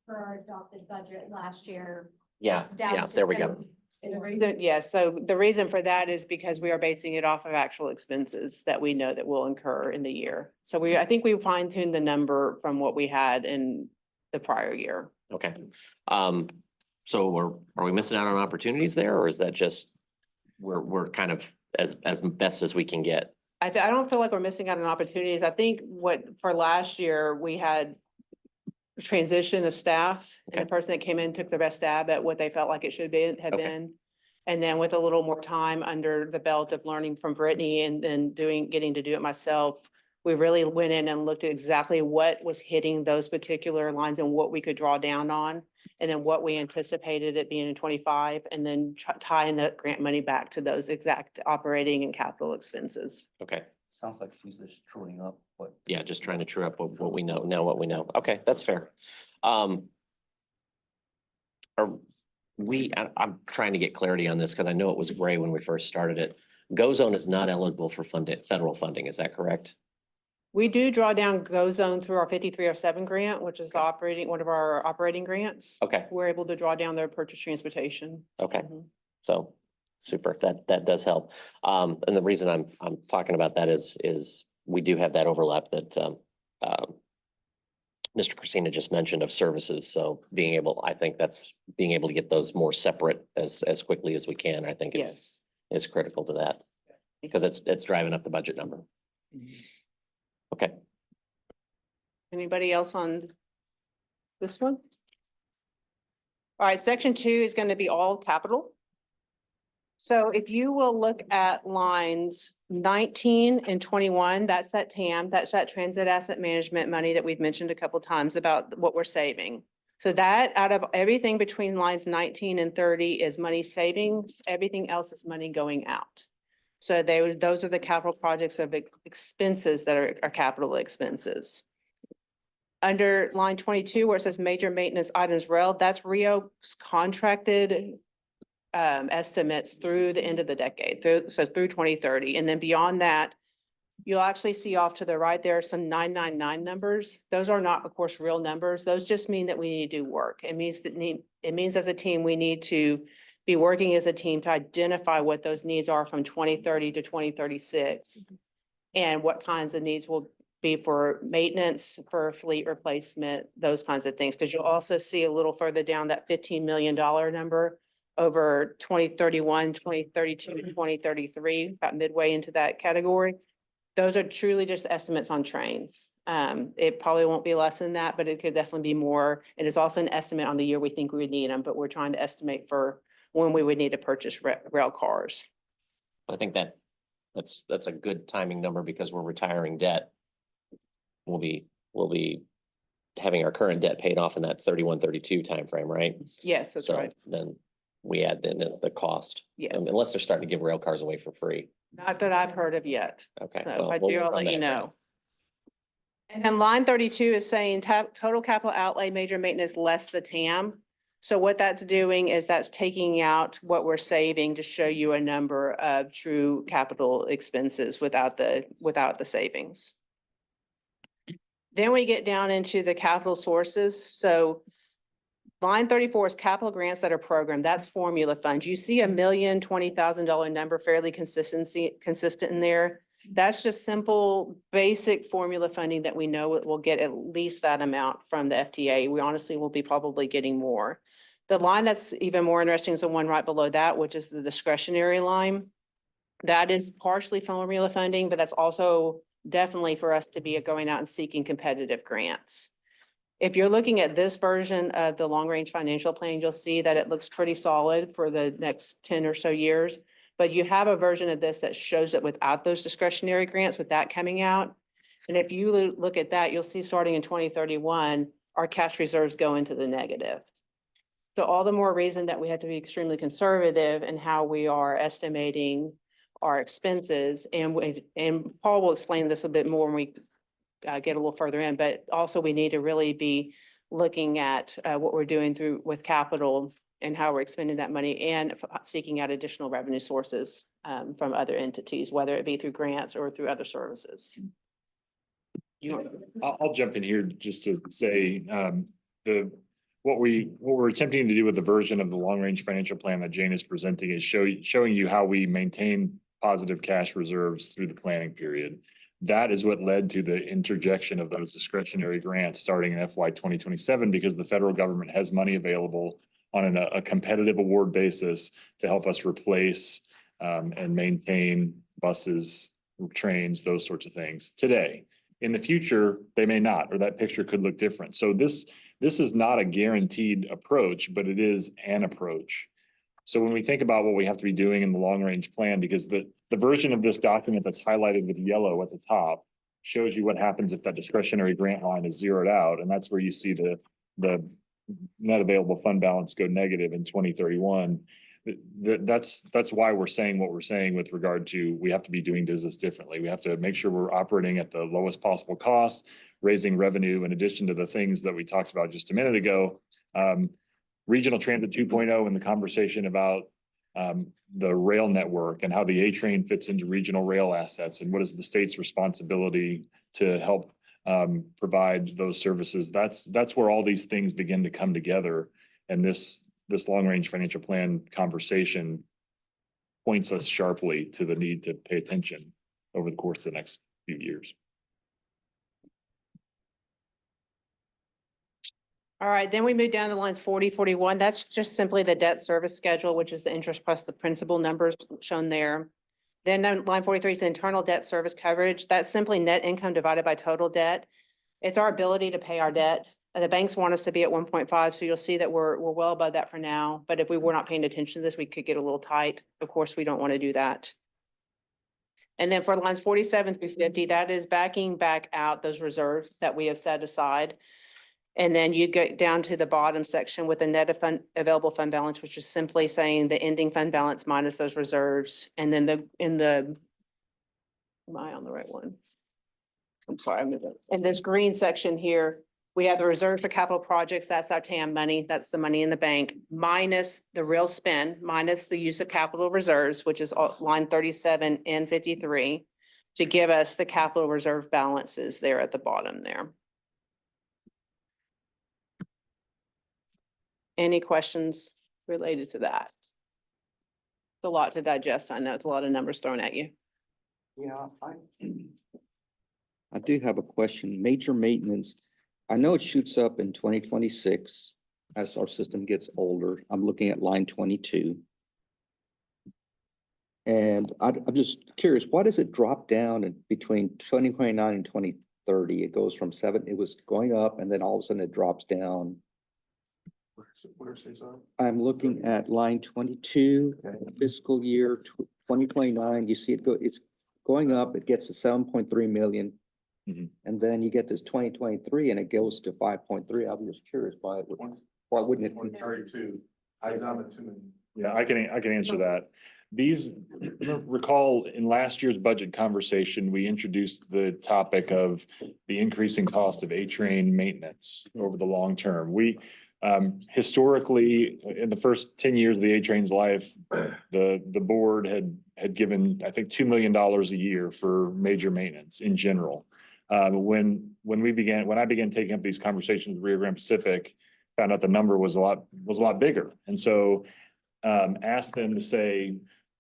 Speaker 10: for our adopted budget last year.
Speaker 1: Yeah,
Speaker 10: down
Speaker 1: yeah,
Speaker 10: to
Speaker 1: there we
Speaker 10: 10.
Speaker 1: go.
Speaker 8: Yes, so the reason for that is because we are basing it off of actual expenses that we know that will incur in the year. So I think we fine tuned the number from what we had in the prior year.
Speaker 1: Okay. So are we missing out on opportunities there, or is that just we're kind of as best as we can get?
Speaker 8: I don't feel like we're missing out on opportunities. I think for last year, we had transition of staff and
Speaker 1: Okay.
Speaker 8: the person that came in took their best stab at what they felt like it should have
Speaker 1: Okay.
Speaker 8: been. And then with a little more time under the belt of learning from Brittany and then getting to do it myself, we really went in and looked at exactly what was hitting those particular lines and what we could draw down on. And then what we anticipated it being in 25, and then tying the grant money back to those exact operating and capital expenses.
Speaker 1: Okay,
Speaker 6: Sounds like she's just truing up, but.
Speaker 1: yeah, just trying to true up what we know, what we know. Okay, that's fair. I'm trying to get clarity on this because I know it was gray when we first started it. Go Zone is not eligible for federal funding, is that correct?
Speaker 8: We do draw down Go Zone through our 5307 grant, which is one of our operating grants.
Speaker 1: Okay,
Speaker 8: We're able to draw down their purchase transportation.
Speaker 1: okay.
Speaker 8: Mhm.
Speaker 1: So super, that does help. And the reason I'm talking about that is we do have that overlap that Mr. Christina just mentioned of services. So I think that's being able to get those more separate as quickly as we can, I think
Speaker 8: Yes.
Speaker 1: is critical to that. Because it's driving up the budget number. Okay,
Speaker 8: Anybody else on this one? All right, section 2 is going to be all capital. So if you will look at lines 19 and 21, that's that TAM, that's that transit asset management money that we've mentioned a couple times about what we're saving. So that out of everything between lines 19 and 30 is money savings, everything else is money going out. So those are the capital projects of expenses that are capital expenses. Under line 22, where it says major maintenance items rail, that's Rio's contracted estimates through the end of the decade, so through 2030. And then beyond that, you'll actually see off to the right there some 999 numbers. Those are not, of course, real numbers. Those just mean that we need to do work. It means as a team, we need to be working as a team to identify what those needs are from 2030 to 2036 and what kinds of needs will be for maintenance, for fleet replacement, those kinds of things. Because you'll also see a little further down that $15 million number over 2031, 2032, 2033, about midway into that category. Those are truly just estimates on trains. It probably won't be less than that, but it could definitely be more. And it's also an estimate on the year we think we would need them, but we're trying to estimate for when we would need to purchase rail cars.
Speaker 1: I think that's a good timing number because we're retiring debt. We'll be having our current debt paid off in that 31, 32 timeframe, right?
Speaker 8: Yes, that's
Speaker 1: So
Speaker 8: right.
Speaker 1: then we add in the cost.
Speaker 8: Yeah.
Speaker 1: Unless they're starting to give rail cars away for free.
Speaker 8: Not that I've heard of yet.
Speaker 1: Okay.
Speaker 8: So
Speaker 1: well,
Speaker 8: if I
Speaker 1: we'll
Speaker 8: do,
Speaker 1: work
Speaker 8: I'll
Speaker 1: on
Speaker 8: let you
Speaker 1: that then.
Speaker 8: know. And then line 32 is saying total capital outlay, major maintenance less the TAM. So what that's doing is that's taking out what we're saving to show you a number of true capital expenses without the savings. Then we get down into the capital sources. So line 34 is capital grants that are programmed. That's formula funds. You see $1,020,000 number fairly consistent in there. That's just simple, basic formula funding that we know we'll get at least that amount from the FTA. We honestly will be probably getting more. The line that's even more interesting is the one right below that, which is the discretionary line. That is partially formula funding, but that's also definitely for us to be going out and seeking competitive grants. If you're looking at this version of the long-range financial plan, you'll see that it looks pretty solid for the next 10 or so years. But you have a version of this that shows it without those discretionary grants, with that coming out. And if you look at that, you'll see starting in 2031, our cash reserves go into the negative. So all the more reason that we have to be extremely conservative in how we are estimating our expenses. And Paul will explain this a bit more when we get a little further in, but also we need to really be looking at what we're doing with capital and how we're expending that money and seeking out additional revenue sources from other entities, whether it be through grants or through other services.
Speaker 4: I'll jump in here just to say, what we're attempting to do with the version of the long-range financial plan that Jane is presenting is showing you how we maintain positive cash reserves through the planning period. That is what led to the interjection of those discretionary grants starting in FY 2027, because the federal government has money available on a competitive award basis to help us replace and maintain buses, trains, those sorts of things today. In the future, they may not, or that picture could look different. So this is not a guaranteed approach, but it is an approach. So when we think about what we have to be doing in the long range plan, because the version of this document that's highlighted with yellow at the top shows you what happens if that discretionary grant line is zeroed out. And that's where you see the net available fund balance go negative in 2031. That's why we're saying what we're saying with regard to, we have to be doing business differently. We have to make sure we're operating at the lowest possible cost, raising revenue in addition to the things that we talked about just a minute ago. Regional Transit 2.0 and the conversation about the rail network and how the A train fits into regional rail assets and what is the state's responsibility to help provide those services. That's where all these things begin to come together. And this long range financial plan conversation points us sharply to the need to pay attention over the course of the next few years.
Speaker 8: All right, then we move down to lines 40, 41. That's just simply the debt service schedule, which is the interest plus the principal numbers shown there. Then line 43 is the internal debt service coverage. That's simply net income divided by total debt. It's our ability to pay our debt. The banks want us to be at 1.5, so you'll see that we're well above that for now. But if we were not paying attention to this, we could get a little tight. Of course, we don't want to do that. And then for lines 47 through 50, that is backing back out those reserves that we have set aside. And then you get down to the bottom section with the net of available fund balance, which is simply saying the ending fund balance minus those reserves. And then am I on the right one? I'm sorry, I'm moving. In this green section here, we have the reserve for capital projects. That's our TAM money. That's the money in the bank, minus the real spend, minus the use of capital reserves, which is line 37 and 53, to give us the capital reserve balances there at the bottom there. Any questions related to that? It's a lot to digest. I know it's a lot of numbers thrown at you.
Speaker 6: Yeah, I do have a question. Major maintenance. I know it shoots up in 2026 as our system gets older. I'm looking at line 22. And I'm just curious, why does it drop down in between 2029 and 2030? It goes from 7, it was going up and then all of a sudden it drops down.
Speaker 3: Where's his,
Speaker 6: I'm looking at line 22, fiscal year 2029. You see it go, it's going up, it gets to 7.3 million.
Speaker 4: Mhm.
Speaker 6: And then you get this 2023 and it goes to 5.3. I'm just curious why wouldn't it?
Speaker 3: 32. I was on the 2 million.
Speaker 4: Yeah, I can answer that. These, recall in last year's budget conversation, we introduced the topic of the increasing cost of A-train maintenance over the long term. We historically, in the first 10 years of the A-train's life, the board had given, I think, $2 million a year for major maintenance in general. When I began taking up these conversations with Rio Grande Pacific, found out the number was a lot bigger. And so asked them to say,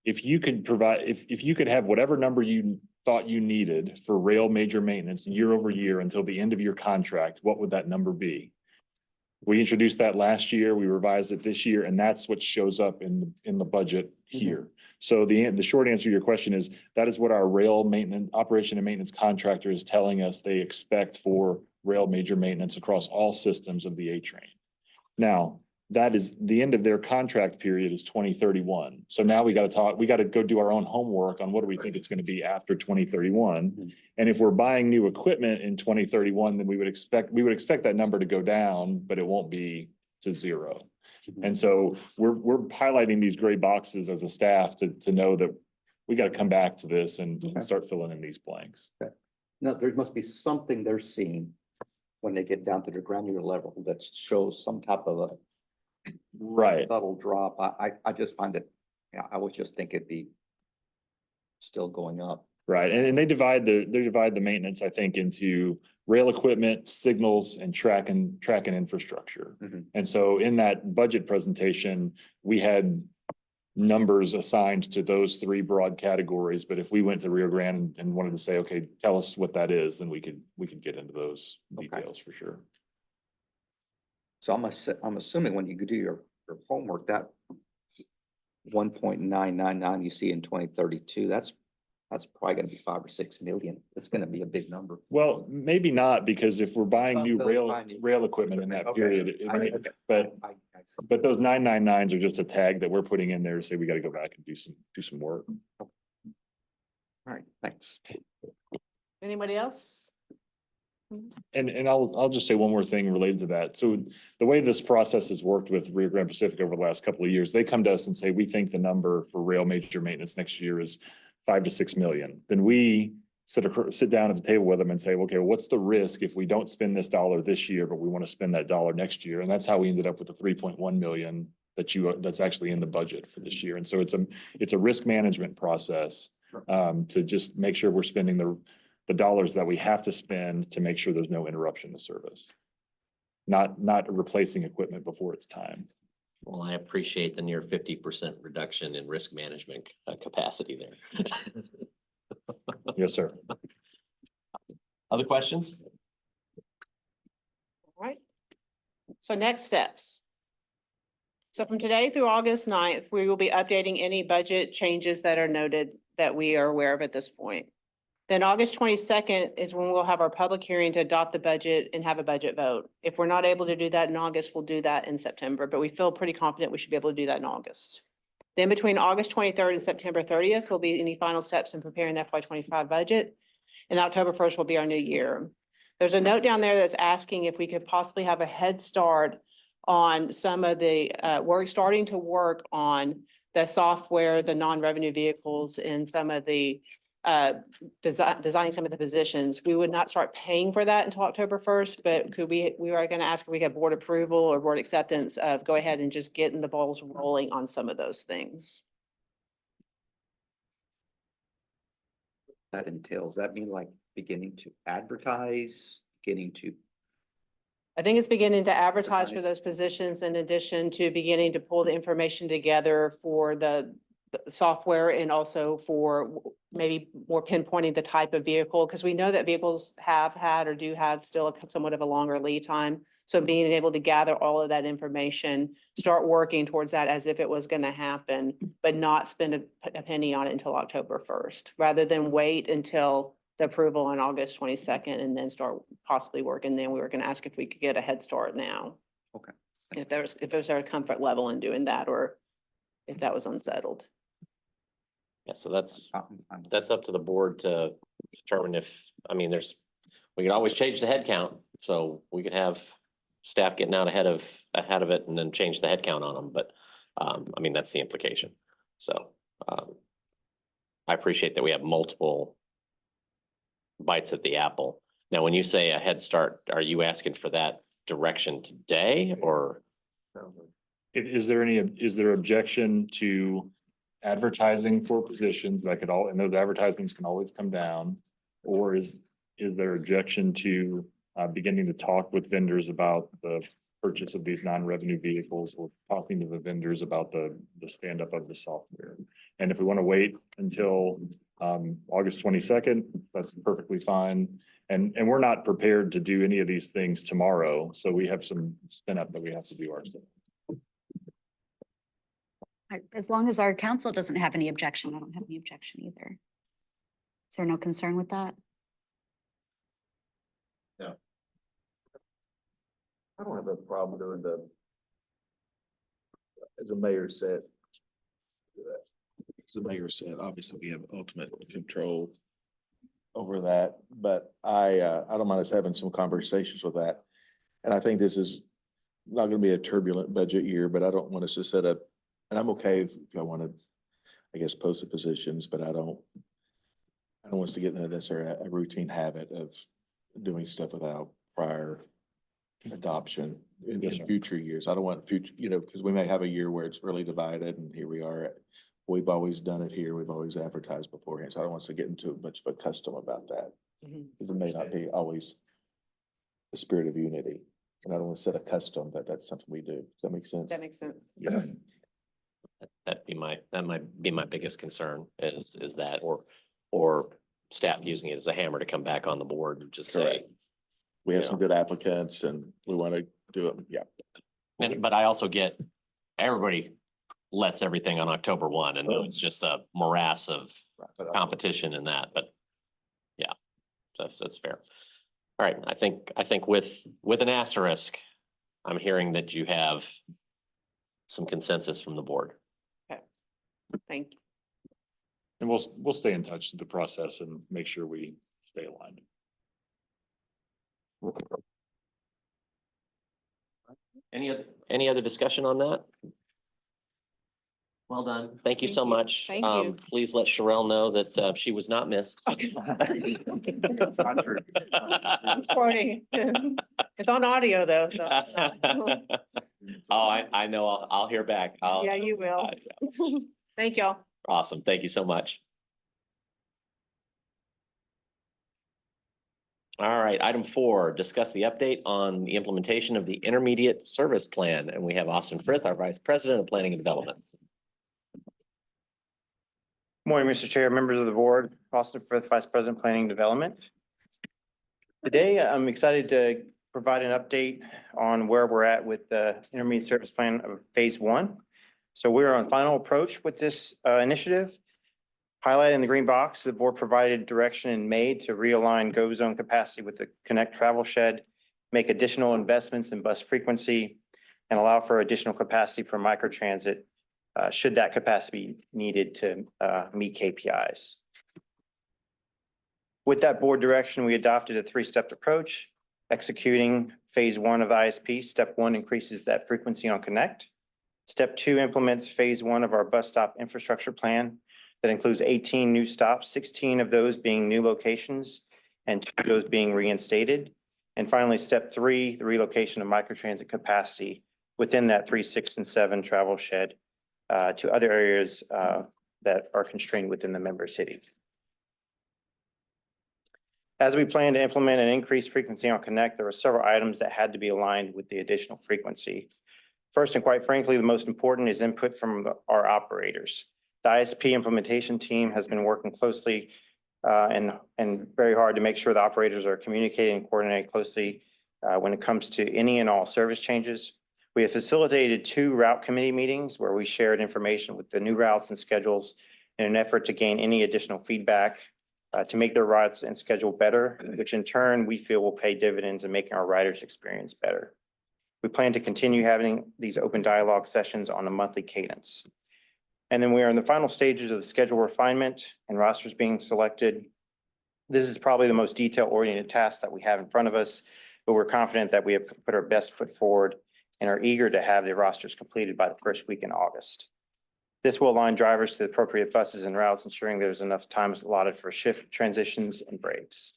Speaker 4: if you could provide, if you could have whatever number you thought you needed for rail major maintenance year over year until the end of your contract, what would that number be? We introduced that last year, we revised it this year, and that's what shows up in the budget here. So the short answer to your question is that is what our rail maintenance, operation and maintenance contractor is telling us they expect for rail major maintenance across all systems of the A-train. Now, that is the end of their contract period is 2031. So now we got to go do our own homework on what do we think it's going to be after 2031. And if we're buying new equipment in 2031, then we would expect that number to go down, but it won't be to zero. And so we're highlighting these gray boxes as a staff to know that we got to come back to this and start filling in these blanks.
Speaker 6: Okay. No, there must be something they're seeing when they get down to the granular level that shows some type of a
Speaker 4: Right.
Speaker 6: subtle drop. I just find it, yeah, I was just thinking it'd be still going up.
Speaker 4: Right. And they divide the maintenance, I think, into rail equipment, signals, and track and infrastructure. And so in that budget presentation, we had numbers assigned to those 3 broad categories. But if we went to Rio Grande and wanted to say, okay, tell us what that is, then we could get into those details for sure.
Speaker 6: So I'm assuming when you do your homework, that 1.999 you see in 2032, that's probably gonna be 5 or 6 million. It's gonna be a big number.
Speaker 4: Well, maybe not, because if we're buying new
Speaker 6: Buying new
Speaker 4: rail equipment in that
Speaker 6: Okay.
Speaker 4: period, it may,
Speaker 6: Okay.
Speaker 4: but
Speaker 6: I see.
Speaker 4: those 999s are just a tag that we're putting in there to say we got to go back and do some work.
Speaker 6: All right, thanks.
Speaker 8: Anybody else?
Speaker 4: And I'll just say one more thing related to that. So the way this process has worked with Rio Grande Pacific over the last couple of years, they come to us and say, we think the number for rail major maintenance next year is 5 to 6 million. Then we sit down at the table with them and say, okay, well, what's the risk if we don't spend this dollar this year, but we want to spend that dollar next year? And that's how we ended up with the 3.1 million that's actually in the budget for this year. And so it's a risk management process to just make sure we're spending the dollars that we have to spend to make sure there's no interruption to service. Not replacing equipment before it's time.
Speaker 1: Well, I appreciate the near 50% reduction in risk management capacity there.
Speaker 4: Yes, sir.
Speaker 1: Other questions?
Speaker 8: All right. So next steps. So from today through August 9th, we will be updating any budget changes that are noted that we are aware of at this point. Then August twenty-second is when we'll have our public hearing to adopt the budget and have a budget vote. If we're not able to do that in August, we'll do that in September, but we feel pretty confident we should be able to do that in August. Then between August twenty-third and September thirtieth will be any final steps in preparing the FY twenty-five budget. And October first will be our new year. There's a note down there that's asking if we could possibly have a head start on some of the, starting to work on the software, the non-revenue vehicles, and some of the designing some of the positions. We would not start paying for that until October first, but we are gonna ask if we have board approval or board acceptance of go ahead and just getting the balls rolling on some of those things.
Speaker 6: That entails, that mean like beginning to advertise, getting to,
Speaker 8: I think it's beginning to advertise for
Speaker 6: Advertise.
Speaker 8: those positions in addition to beginning to pull the information together for the software and also for maybe more pinpointing the type of vehicle, because we know that vehicles have had or do have still somewhat of a longer lead time. So being able to gather all of that information, start working towards that as if it was going to happen, but not spend a penny on it until October first, rather than wait until the approval on August twenty-second and then start possibly working. Then we were going to ask if we could get a head start now.
Speaker 6: Okay.
Speaker 8: If there's a comfort level in doing that, or if that was unsettled.
Speaker 1: Yeah, so that's
Speaker 6: I'm-
Speaker 1: up to the board to determine if, I mean, we can always change the head count. So we could have staff getting out ahead of it and then change the head count on them. But, I mean, that's the implication. So, I appreciate that we have multiple bites at the apple. Now, when you say a head start, are you asking for that direction today or?
Speaker 4: Is there objection to advertising for positions that could and those advertisements can always come down? Or is there objection to beginning to talk with vendors about the purchase of these non-revenue vehicles, or talking to the vendors about the stand-up of the software? And if we want to wait until August 22nd, that's perfectly fine. And we're not prepared to do any of these things tomorrow, so we have some spin-up that we have to do ourselves.
Speaker 11: As long as our council doesn't have any objection, I don't have any objection either. Is there no concern with that?
Speaker 12: I don't have a problem doing as the mayor said. As the mayor said, obviously we have ultimate control over that, but I don't mind us having some conversations with that. And I think this is not gonna be a turbulent budget year, but I don't want us to set up, and I'm okay if I want to, I guess, post the positions, but I don't want us to get into necessarily a routine habit of doing stuff without prior adoption in
Speaker 4: Yes, sir.
Speaker 12: future years. I don't want future, because we may have a year where it's really divided, and here we are. We've always done it here. We've always advertised beforehand. So I don't want us to get into much of a custom about that, because it may not be always the spirit of unity. And I don't want to set a custom that that's something we do. Does that make sense?
Speaker 8: That makes sense.
Speaker 12: Yes.
Speaker 1: That might be my biggest concern is that, or staff using it as a hammer to come back on the board and just say.
Speaker 12: Correct. We have some good applicants and we want to do it. Yeah.
Speaker 1: But I also get, everybody lets everything on October 1 and it's just a morass of competition in that, but yeah, that's fair. All right, I think with an asterisk, I'm hearing that you have some consensus from the board.
Speaker 8: Thank you.
Speaker 4: And we'll stay in touch with the process and make sure we stay aligned.
Speaker 1: Any other discussion on that? Well done. Thank you so
Speaker 8: Thank you.
Speaker 1: much.
Speaker 8: Thank you.
Speaker 1: Please let Sherelle know that she was not missed.
Speaker 4: That's not true.
Speaker 8: Recording. It's on audio though, so.
Speaker 1: Oh, I know. I'll hear back.
Speaker 8: Yeah, you will. Thank y'all.
Speaker 1: Awesome. Thank you so much. All right, item 4, discuss the update on the implementation of the intermediate service plan. And we have Austin Frith, our Vice President of Planning and Development.
Speaker 13: Morning, Mr. Chair, members of the board, Austin Frith, Vice President, Planning and Development. Today, I'm excited to provide an update on where we're at with the intermediate service plan of phase 1. So we're on final approach with this initiative. Highlighted in the green box, the board provided direction in May to realign GO zone capacity with the Connect Travel Shed, make additional investments in bus frequency, and allow for additional capacity for microtransit, should that capacity be needed to meet KPIs. With that board direction, we adopted a three-step approach. Executing phase one of the ISP, step one increases that frequency on Connect. Step two implements phase one of our bus stop infrastructure plan that includes 18 new stops, 16 of those being new locations and 2 of those being reinstated. And finally, step three, the relocation of microtransit capacity within that 3, 6, and 7 travel shed to other areas that are constrained within the member cities. As we plan to implement an increased frequency on Connect, there were several items that had to be aligned with the additional frequency. First, and quite frankly, the most important is input from our operators. The ISP implementation team has been working closely and very hard to make sure the operators are communicating and coordinating closely when it comes to any and all service changes. We have facilitated 2 route committee meetings where we shared information with the new routes and schedules in an effort to gain any additional feedback to make their routes and schedule better, which in turn we feel will pay dividends in making our riders' experience better. We plan to continue having these open dialogue sessions on a monthly cadence. And then we are in the final stages of schedule refinement and rosters being selected. This is probably the most detail-oriented task that we have in front of us, but we're confident that we have put our best foot forward and are eager to have the rosters completed by the first week in August. This will align drivers to the appropriate buses and routes, ensuring there's enough time allotted for shift transitions and breaks.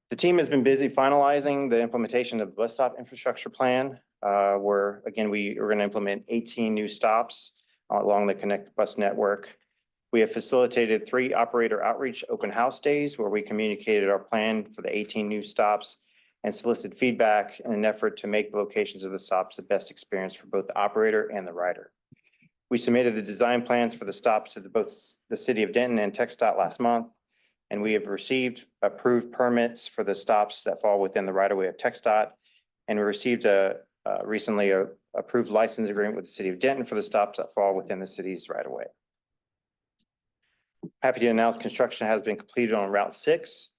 Speaker 13: The team has been busy finalizing the implementation of the bus stop infrastructure plan, where again, we are going to implement 18 new stops along the Connect bus network. We have facilitated 3 operator outreach open house days where we communicated our plan for the 18 new stops and solicited feedback in an effort to make the locations of the stops the best experience for both the operator and the rider. We submitted the design plans for the stops to both the city of Denton and TxDOT last month, and we have received approved permits for the stops that fall within the right-of-way of TxDOT, and we received recently a approved license agreement with the city of Denton for the stops that fall within the city's right-of-way. Happy to announce construction has been completed on Route 6,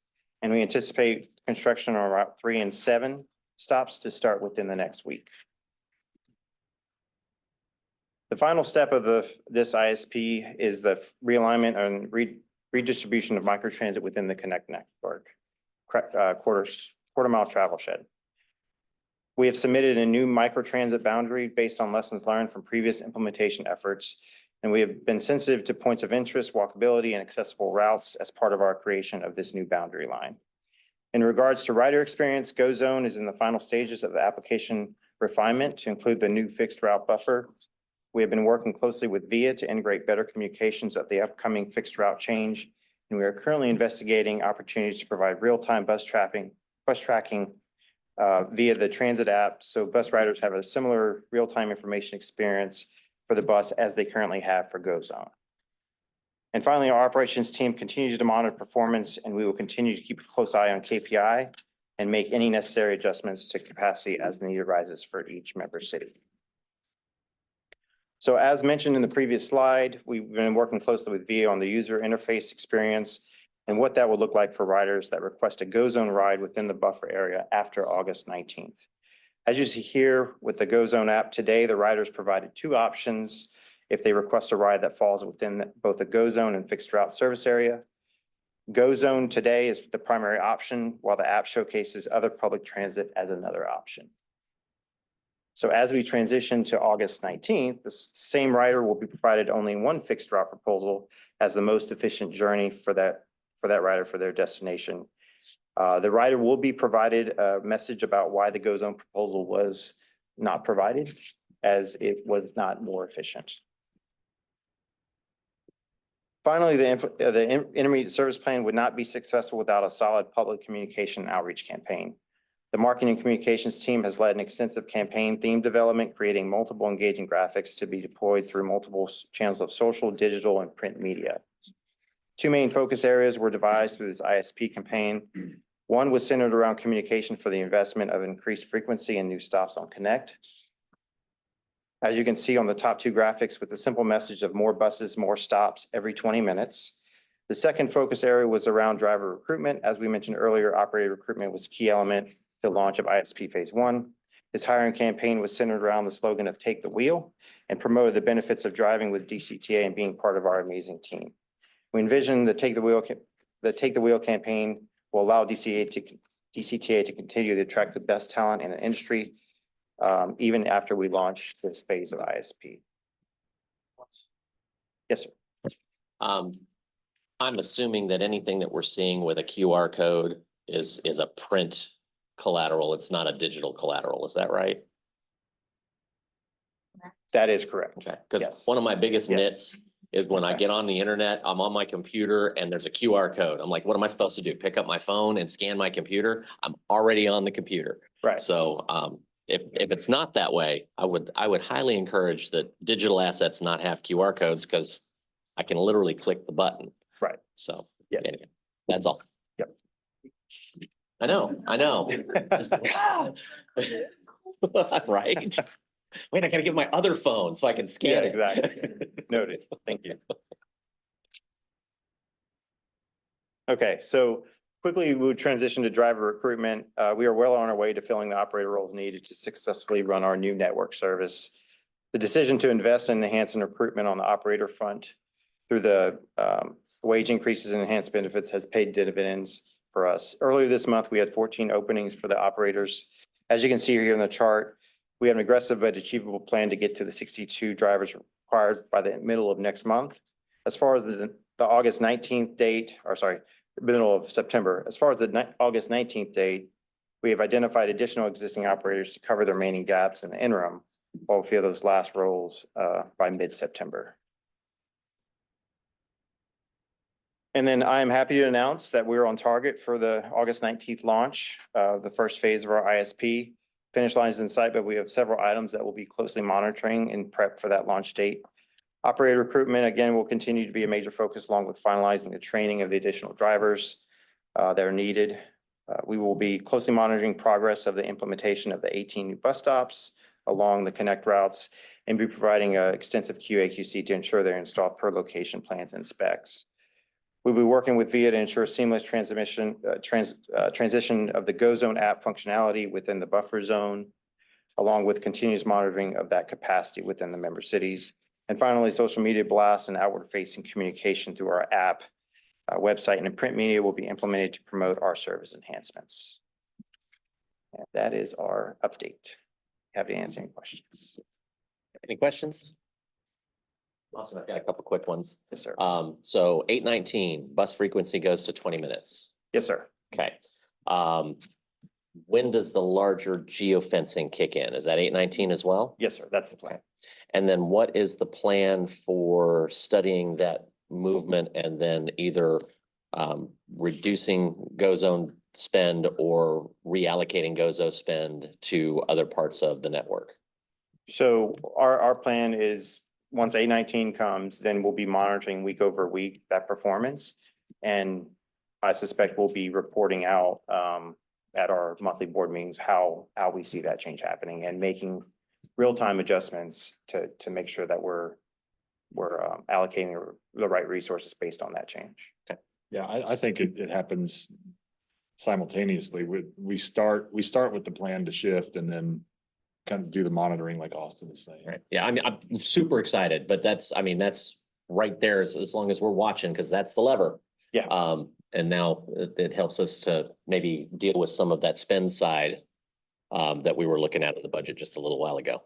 Speaker 13: and we anticipate construction on Route 3 and 7 stops to start within the next week. The final step of this ISP is the realignment and redistribution of microtransit within the Connect network, quarter mile travel shed. We have submitted a new microtransit boundary based on lessons learned from previous implementation efforts, and we have been sensitive to points of interest, walkability, and accessible routes as part of our creation of this new boundary line. In regards to rider experience, GO Zone is in the final stages of the application refinement to include the new fixed route buffer. We have been working closely with VIA to integrate better communications at the upcoming fixed route change, and we are currently investigating opportunities to provide real-time bus tracking via the transit app, so bus riders have a similar real-time information experience for the bus as they currently have for GO Zone. And finally, our operations team continues to monitor performance, and we will continue to keep a close eye on KPI and make any necessary adjustments to capacity as the need arises for each member city. So as mentioned in the previous slide, we've been working closely with VIA on the user interface experience and what that would look like for riders that request a GO Zone ride within the buffer area after August 19th. As you see here with the GO Zone app today, the riders provided 2 options if they request a ride that falls within both the GO Zone and fixed route service area. GO Zone today is the primary option, while the app showcases other public transit as another option. So as we transition to August 19th, the same rider will be provided only 1 fixed route proposal as the most efficient journey for that rider for their destination. The rider will be provided a message about why the GO Zone proposal was not provided, as it was not more efficient. Finally, the intermediate service plan would not be successful without a solid public communication outreach campaign. The marketing and communications team has led an extensive campaign theme development, creating multiple engaging graphics to be deployed through multiple channels of social, digital, and print media. 2 main focus areas were devised through this ISP campaign. One was centered around communication for the investment of increased frequency and new stops on Connect. As you can see on the top two graphics with the simple message of more buses, more stops every 20 minutes. The second focus area was around driver recruitment. As we mentioned earlier, operator recruitment was a key element to the launch of ISP Phase 1. This hiring campaign was centered around the slogan of "Take the Wheel" and promoted the benefits of driving with DCTA and being part of our amazing team. We envision the Take the Wheel campaign will allow DCTA to continue to attract the best talent in the industry, even after we launch this phase of ISP. Yes, sir.
Speaker 1: I'm assuming that anything that we're seeing with a QR code is a print collateral. It's not a digital collateral. Is that right?
Speaker 13: That is correct.
Speaker 1: Okay, because
Speaker 13: Yes.
Speaker 1: one of my biggest
Speaker 13: Yes.
Speaker 1: nits is when I get on the internet, I'm on my computer and there's a QR code. I'm like, what am I supposed to do? Pick up my phone and scan my computer? I'm already on the computer.
Speaker 13: Right.
Speaker 1: So if it's not that way, I would highly encourage that digital assets not have QR codes because I can literally click the button.
Speaker 13: Right.
Speaker 1: So
Speaker 13: Yes.
Speaker 1: anyway, that's all.
Speaker 13: Yep.
Speaker 1: I know. Just- Right? Wait, I gotta get my other phone so I can
Speaker 13: Yeah,
Speaker 1: scan it.
Speaker 13: exactly. Noted. Thank you. Okay, so quickly we would transition to driver recruitment. We are well on our way to filling the operator roles needed to successfully run our new network service. The decision to invest and enhance in recruitment on the operator front through the wage increases and enhanced benefits has paid dividends for us. Earlier this month, we had 14 openings for the operators. As you can see here in the chart, we have an aggressive but achievable plan to get to the 62 drivers required by the middle of next month. As far as the August 19th date, or sorry, middle of September, as far as the August 19th date, we have identified additional existing operators to cover the remaining gaps in the interim while we fill those last roles by mid-September. And then I am happy to announce that we're on target for the August 19th launch, the first phase of our ISP. Finish line is in sight, but we have several items that we'll be closely monitoring in prep for that launch date. Operator recruitment, again, will continue to be a major focus along with finalizing the training of the additional drivers that are needed. We will be closely monitoring progress of the implementation of the 18 new bus stops along the connect routes and be providing extensive QA/QC to ensure they're installed per location plans and specs. We'll be working with VIA to ensure seamless transition of the Go Zone app functionality within the buffer zone, along with continuous monitoring of that capacity within the member cities. And finally, social media blasts and outward-facing communication through our app, website, and in print media will be implemented to promote our service enhancements. And that is our update. Happy to answer any questions.
Speaker 1: Any questions? Also, I've got a couple quick ones.
Speaker 13: Yes, sir.
Speaker 1: So 819, bus frequency goes to 20 minutes.
Speaker 13: Yes, sir.
Speaker 1: Okay. When does the larger geofencing kick in? Is that 819 as well?
Speaker 13: Yes, sir. That's the plan.
Speaker 1: And then what is the plan for studying that movement and then either reducing Go Zone spend or reallocating Go Zone spend to other parts of the network?
Speaker 13: So our plan is once A19 comes, then we'll be monitoring week over week that performance. And I suspect we'll be reporting out at our monthly board meetings how we see that change happening and making real-time adjustments to make sure that we're allocating the right resources based on that change.
Speaker 1: Okay.
Speaker 4: Yeah, I think it happens simultaneously. We start with the plan to shift and then kind of do the monitoring like Austin is saying.
Speaker 1: Right. Yeah, I mean, I'm super excited, but that's right there as long as we're watching, because that's the lever.
Speaker 13: Yeah.
Speaker 1: And now it helps us to maybe deal with some of that spend side that we were looking at in the budget just a little while ago.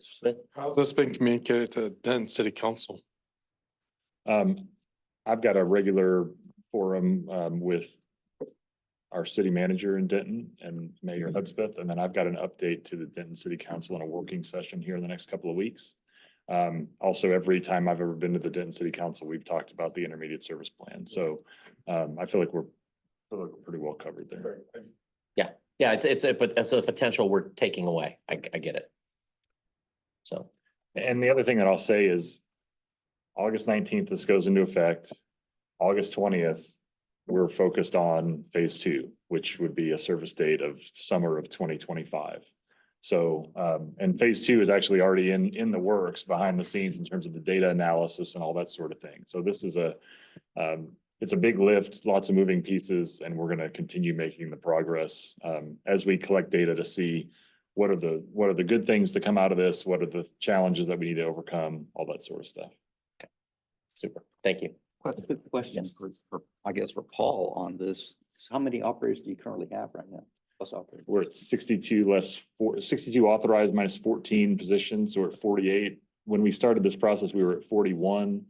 Speaker 1: Mr. Smith?
Speaker 9: How's this been communicated to Denton City Council?
Speaker 4: I've got a regular forum with our city manager in Denton and Mayor Hudspeth, and then I've got an update to the Denton City Council in a working session here in the next couple of weeks. Also, every time I've ever been to the Denton City Council, we've talked about the intermediate service plan. So I feel like we're pretty well covered there.
Speaker 1: Yeah, it's a potential we're taking away. I get it. So.
Speaker 4: And the other thing that I'll say is August 19th, this goes into effect. August 20th, we're focused on phase 2, which would be a service date of summer of 2025. So, and phase two is actually already in the works behind the scenes in terms of the data analysis and all that sort of thing. So this is it's a big lift, lots of moving pieces, and we're gonna continue making the progress, as we collect data to see what are the good things to come out of this, what are the challenges that we need to overcome, all that sort of stuff.
Speaker 1: Super, thank you.
Speaker 6: Quick question for, I guess, for Paul on this. How many operators do you currently have right now? Bus operators?
Speaker 4: We're at 62 authorized minus 14 positions, so we're at 48. When we started this process, we were at 41.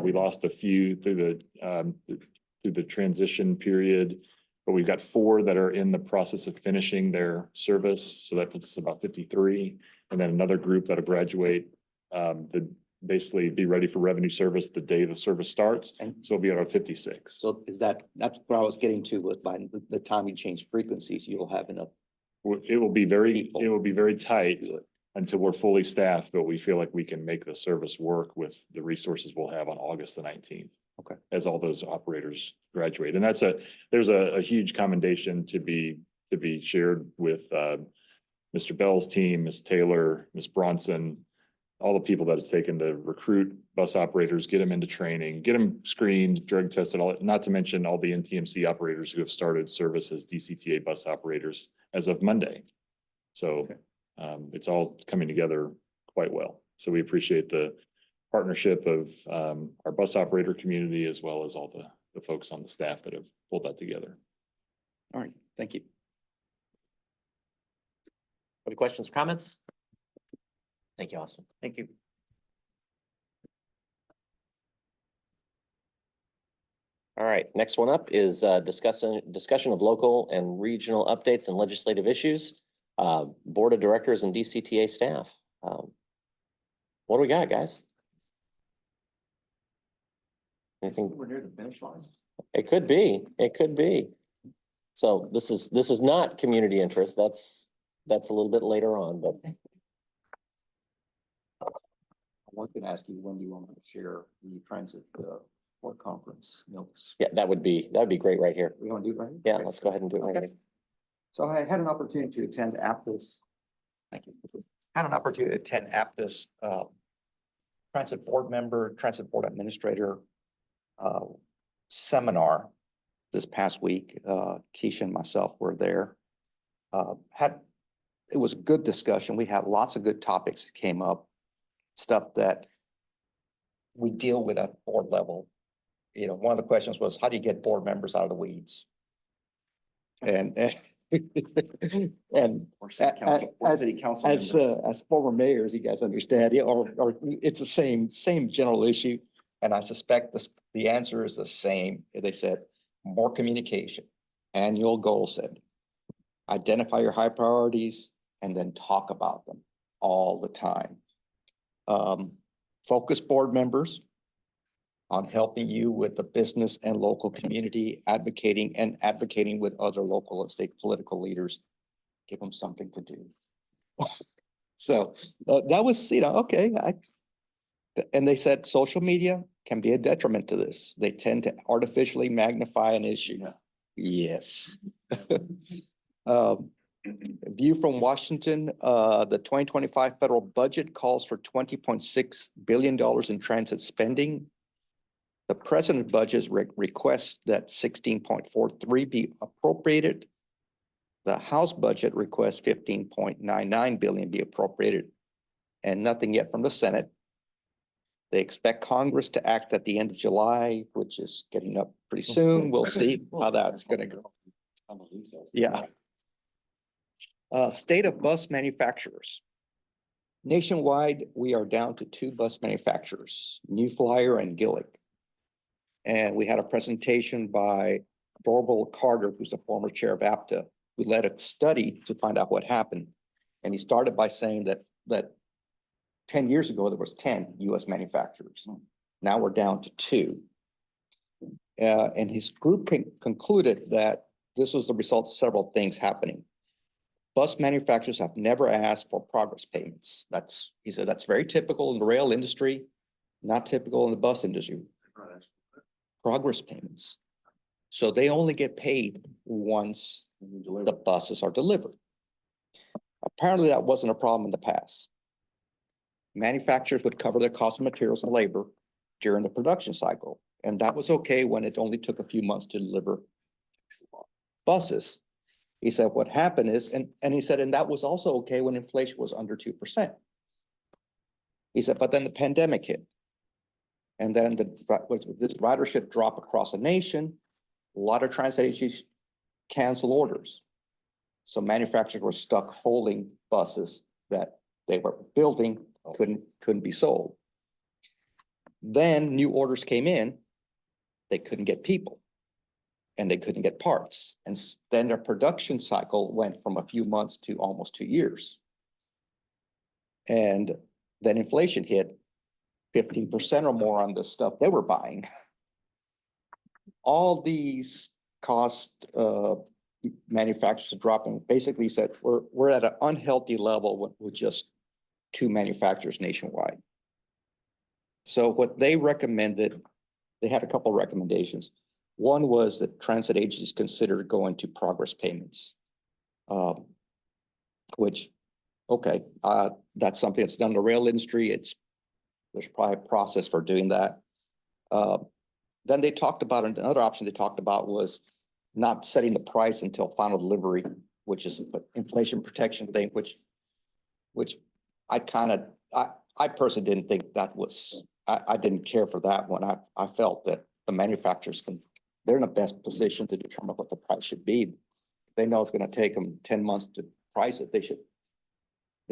Speaker 4: We lost a few through the transition period, but we've got 4 that are in the process of finishing their service. So that puts us about 53. And then another group that'll graduate, basically be ready for revenue service the day the service starts.
Speaker 6: And
Speaker 4: so we'll be at our 56.
Speaker 6: so that's what I was getting to with by the time you change frequencies, you'll have enough.
Speaker 4: It will be very
Speaker 6: People.
Speaker 4: tight
Speaker 6: Good.
Speaker 4: until we're fully staffed, but we feel like we can make the service work with the resources we'll have on August the 19th.
Speaker 6: Okay.
Speaker 4: As all those operators graduate. And there's a huge commendation to be shared with Mr. Bell's team, Ms. Taylor, Ms. Bronson, all the people that it's taken to recruit bus operators, get them into training, get them screened, drug tested, not to mention all the NTMC operators who have started service as DCTA bus operators as of Monday. So it's all coming together quite well. So we appreciate the partnership of our bus operator community as well as all the folks on the staff that have pulled that together.
Speaker 6: All right, thank you.
Speaker 1: Any questions, comments? Thank you, Austin.
Speaker 13: Thank you.
Speaker 1: All right, next one up is discussion of local and regional updates and legislative issues. Board of Directors and DCTA staff. What do we got, guys? Anything?
Speaker 6: We're near the finish line.
Speaker 1: It could be, it could be. So this is not community interest. That's a little bit later on, but
Speaker 6: I was gonna ask you, when do you want to share the transit board conference notes?
Speaker 1: yeah, that would be great right here.
Speaker 6: We want to do it right?
Speaker 1: Yeah,
Speaker 6: Okay.
Speaker 1: let's go ahead and do it right
Speaker 6: Okay.
Speaker 1: here.
Speaker 6: So I had an opportunity to attend APTUS. Thank you. Had an opportunity to attend APTUS, transit board member, transit board administrator, seminar this past week. Keisha and myself were there. It was a good discussion. We had lots of good topics that came up, stuff that we deal with at board level. You know, one of the questions was, how do you get board members out of the weeds? And
Speaker 12: Or city council
Speaker 6: as former mayors, you guys understand, yeah, or it's the same general issue. And I suspect the answer is the same. They said, more communication, annual goal setting, identify your high priorities, and then talk about them all the time. Focus board members on helping you with the business and local community, advocating with other local and state political leaders. Give them something to do. So that was, okay. And they said social media can be a detriment to this. They tend to artificially magnify an issue. Yes. View from Washington, the 2025 federal budget calls for $20.6 billion in transit spending. The president's budget requests that 16.43 be appropriated. The House budget requests 15.99 billion be appropriated, and nothing yet from the Senate. They expect Congress to act at the end of July, which is getting up pretty soon. We'll see how that's gonna go. Yeah. State of bus manufacturers. Nationwide, we are down to 2 bus manufacturers, New Flyer and Gillig. And we had a presentation by Dorval Carter, who's a former chair of APTA, who led a study to find out what happened. And he started by saying that 10 years ago, there was 10 US manufacturers. Now we're down to 2. And his group concluded that this was the result of several things happening. Bus manufacturers have never asked for progress payments. He said that's very typical in the rail industry, not typical in the bus industry. Progress payments. So they only get paid once the buses are delivered. Apparently that wasn't a problem in the past. Manufacturers would cover their cost of materials and labor during the production cycle, and that was okay when it only took a few months to deliver buses. He said what happened is, and he said, and that was also okay when inflation was under 2%. He said, but then the pandemic hit. And then this ridership drop across the nation, a lot of transit agencies cancel orders. So manufacturers were stuck holding buses that they were building, couldn't be sold. Then new orders came in, they couldn't get people and they couldn't get parts. And then their production cycle went from a few months to almost 2 years. And then inflation hit 15% or more on the stuff they were buying. All these cost manufacturers are dropping, basically said we're at an unhealthy level with just 2 manufacturers nationwide. So what they recommended, they had a couple of recommendations. One was that transit agencies consider going to progress payments, which, okay, that's something that's done in the rail industry. There's probably a process for doing that. Then they talked about another option they talked about was not setting the price until final delivery, which is an inflation protection thing, which I personally didn't think that was, I didn't care for that one. I felt that the manufacturers they're in the best position to determine what the price should be. They know it's going to take them 10 months to price it. They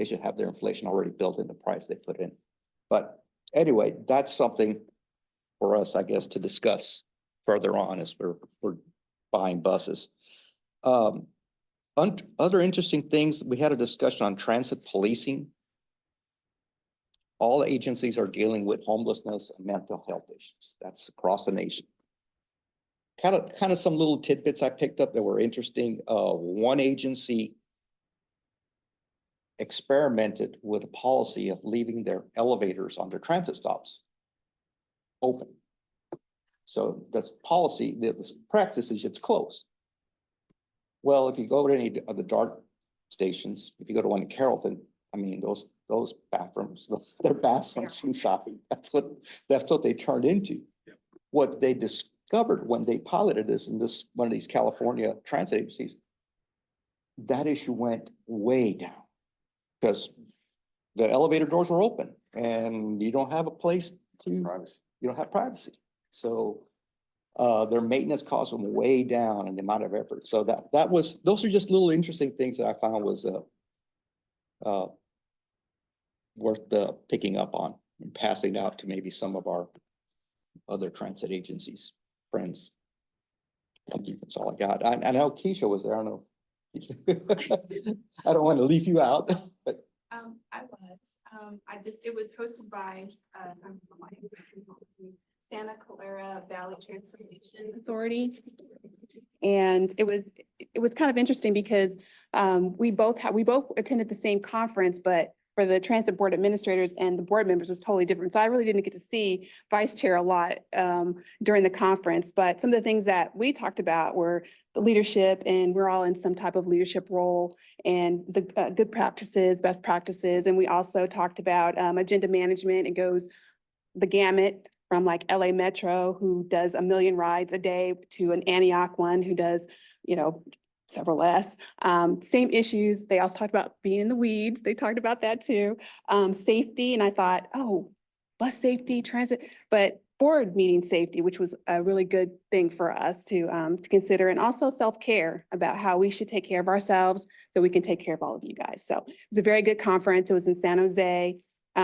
Speaker 6: should have their inflation already built in the price they put in. But anyway, that's something for us, I guess, to discuss further on as we're buying buses. Other interesting things, we had a discussion on transit policing. All agencies are dealing with homelessness and mental health issues. That's across the nation. Kind of some little tidbits I picked up that were interesting. One agency experimented with a policy of leaving their elevators on their transit stops open. So that's policy, the practice is it's closed. Well, if you go to any of the DART stations, if you go to one in Carrollton, I mean, those bathrooms, they're bathrooms inside. That's what they turned into. What they discovered when they piloted this in one of these California transit agencies, that issue went way down because the elevator doors were open and you don't have a place to privacy. You don't have privacy. So their maintenance costs went way down and the amount of effort. So those are just little interesting things that I found was worth picking up on and passing out to maybe some of our other transit agencies, friends. Thank you. That's all I got. I know Keisha was there. I don't know. I don't want to leave you out, but.
Speaker 14: I was. It was hosted by Santa Clara Valley Transportation Authority. And it was kind of interesting because we both attended the same conference, but for the transit board administrators and the board members was totally different. So I really didn't get to see vice chair a lot during the conference, but some of the things that we talked about were the leadership, and we're all in some type of leadership role, and the good practices, best practices. And we also talked about agenda management. It goes the gamut from like LA Metro, who does 1 million rides a day, to an Antioch one who does, several less. Same issues. They also talked about being in the weeds. They talked about that too. Safety. And I thought, oh, bus safety, transit, but board meeting safety, which was a really good thing for us to consider. And also self-care, about how we should take care of ourselves so we can take care of all of you guys. So it was a very good conference. It was in San Jose.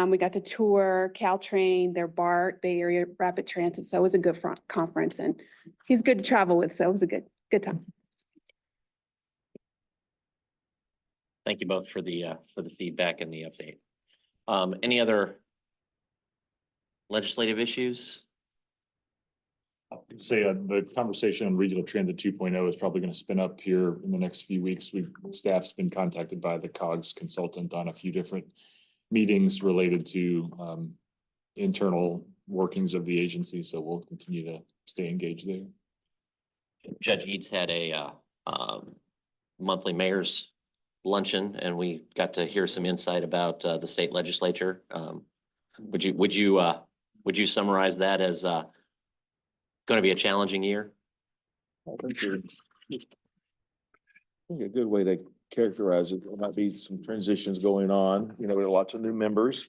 Speaker 14: We got to tour Caltrain, their BART, Bay Area Rapid Transit. So it was a good conference, and he's good to travel with. So it was a good time.
Speaker 1: Thank you both for the feedback and the update. Any other legislative issues?
Speaker 4: Say the conversation on regional transit 2.0 is probably going to spin up here in the next few weeks. Staff's been contacted by the COGS consultant on a few different meetings related to internal workings of the agency. So we'll continue to stay engaged there.
Speaker 1: Judge Eads had a monthly mayor's luncheon and we got to hear some insight about the state legislature. Would you summarize that as going to be a challenging year?
Speaker 12: I think a good way to characterize it, there might be some transitions going on, there are lots of new members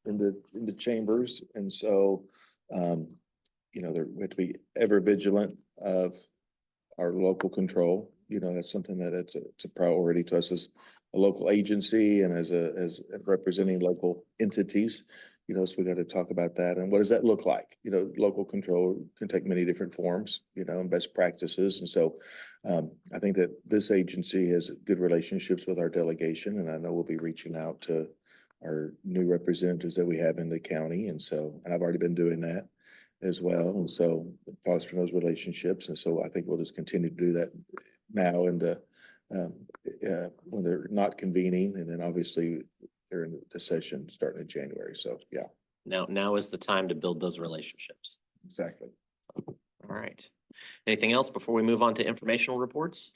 Speaker 12: in the chambers, and so, we have to be ever vigilant of our local control. That's something that it's a priority to us as a local agency and as representing local entities. So we got to talk about that. And what does that look like? Local control can take many different forms, and best practices. And so I think that this agency has good relationships with our delegation, and I know we'll be reaching out to our new representatives that we have in the county. And I've already been doing that as well. And so fostering those relationships. And so I think we'll just continue to do that now and when they're not convening, and then obviously they're in the session starting in January. So yeah.
Speaker 1: Now is the time to build those relationships.
Speaker 12: Exactly.
Speaker 1: All right. Anything else before we move on to informational reports?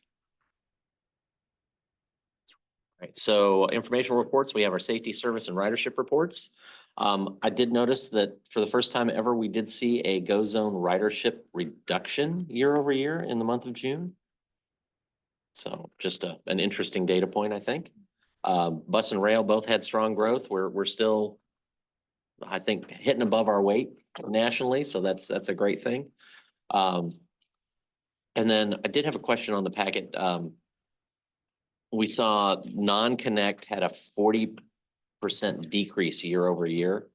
Speaker 1: All right, so informational reports, we have our safety, service, and ridership reports. I did notice that for the first time ever, we did see a Go Zone ridership reduction year over year in the month of June. So just an interesting data point, I think. Bus and rail both had strong growth. We're still, I think, hitting above our weight nationally, so that's a great thing. And then I did have a question on the packet. We saw non-connect had a 40% decrease year over year.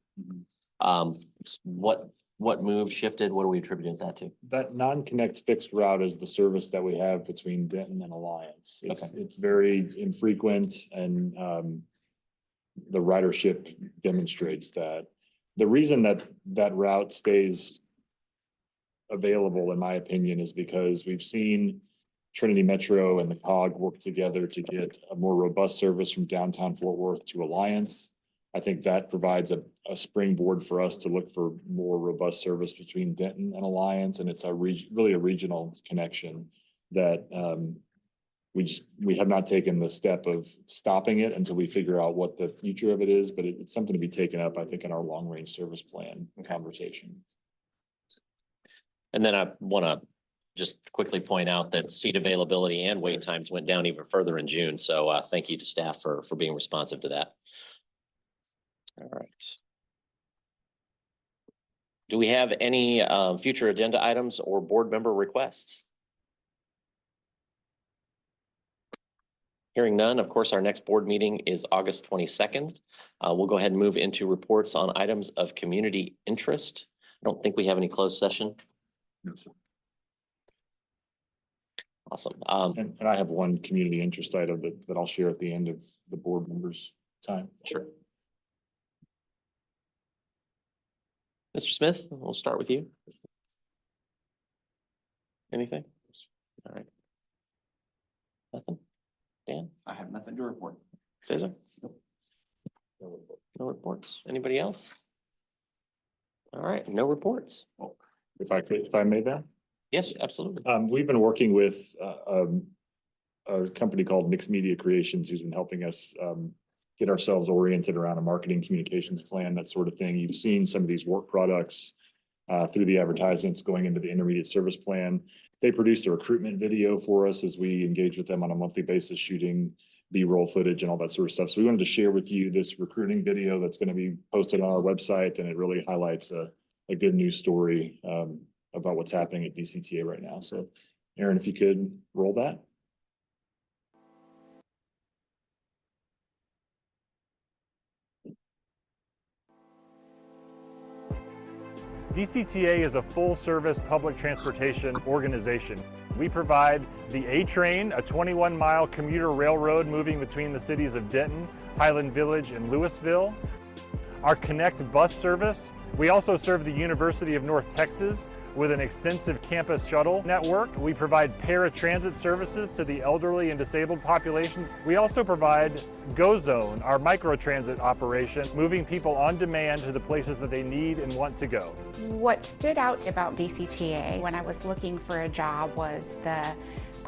Speaker 1: What move shifted? What do we attribute that to?
Speaker 4: That non-connect fixed route is the service that we have between Denton and Alliance. It's very infrequent, and the ridership demonstrates that. The reason that route stays available, in my opinion, is because we've seen Trinity Metro and the COG work together to get a more robust service from downtown Fort Worth to Alliance. I think that provides a springboard for us to look for more robust service between Denton and Alliance, and it's really a regional connection that we have not taken the step of stopping it until we figure out what the future of it is, but it's something to be taken up, I think, in our long-range service plan conversation.
Speaker 1: And then I want to just quickly point out that seat availability and wait times went down even further in June. So thank you to staff for being responsive to that. All right. Do we have any future agenda items or board member requests? Hearing none, of course, our next board meeting is August 22nd. We'll go ahead and move into reports on items of community interest. I don't think we have any closed session.
Speaker 4: No, sir.
Speaker 1: Awesome.
Speaker 4: And I have one community interest item that I'll share at the end of the board members' time.
Speaker 1: Sure. Mr. Smith, we'll start with you. Anything? All right. Nothing? Dan?
Speaker 9: I have nothing to report.
Speaker 1: Cesar? No reports. Anybody else? All right, no reports.
Speaker 4: If I may then?
Speaker 1: Yes, absolutely.
Speaker 4: We've been working with a company called Mixed Media Creations, who's been helping us get ourselves oriented around a marketing communications plan, that sort of thing. You've seen some of these work products through the advertisements going into the intermediate service plan. They produced a recruitment video for us as we engage with them on a monthly basis, shooting B-roll footage and all that sort of stuff. So we wanted to share with you this recruiting video that's going to be posted on our website, and it really highlights a good news story about what's happening at DCTA right now. So Aaron, if you could roll that.
Speaker 15: DCTA is a full-service public transportation organization. We provide the A-Train, a 21-mile commuter railroad moving between the cities of Denton, Highland Village, and Louisville. Our Connect bus service. We also serve the University of North Texas with an extensive campus shuttle network. We provide paratransit services to the elderly and disabled populations. We also provide Go Zone, our microtransit operation, moving people on demand to the places that they need and want to go.
Speaker 5: What stood out about DCTA when I was looking for a job was the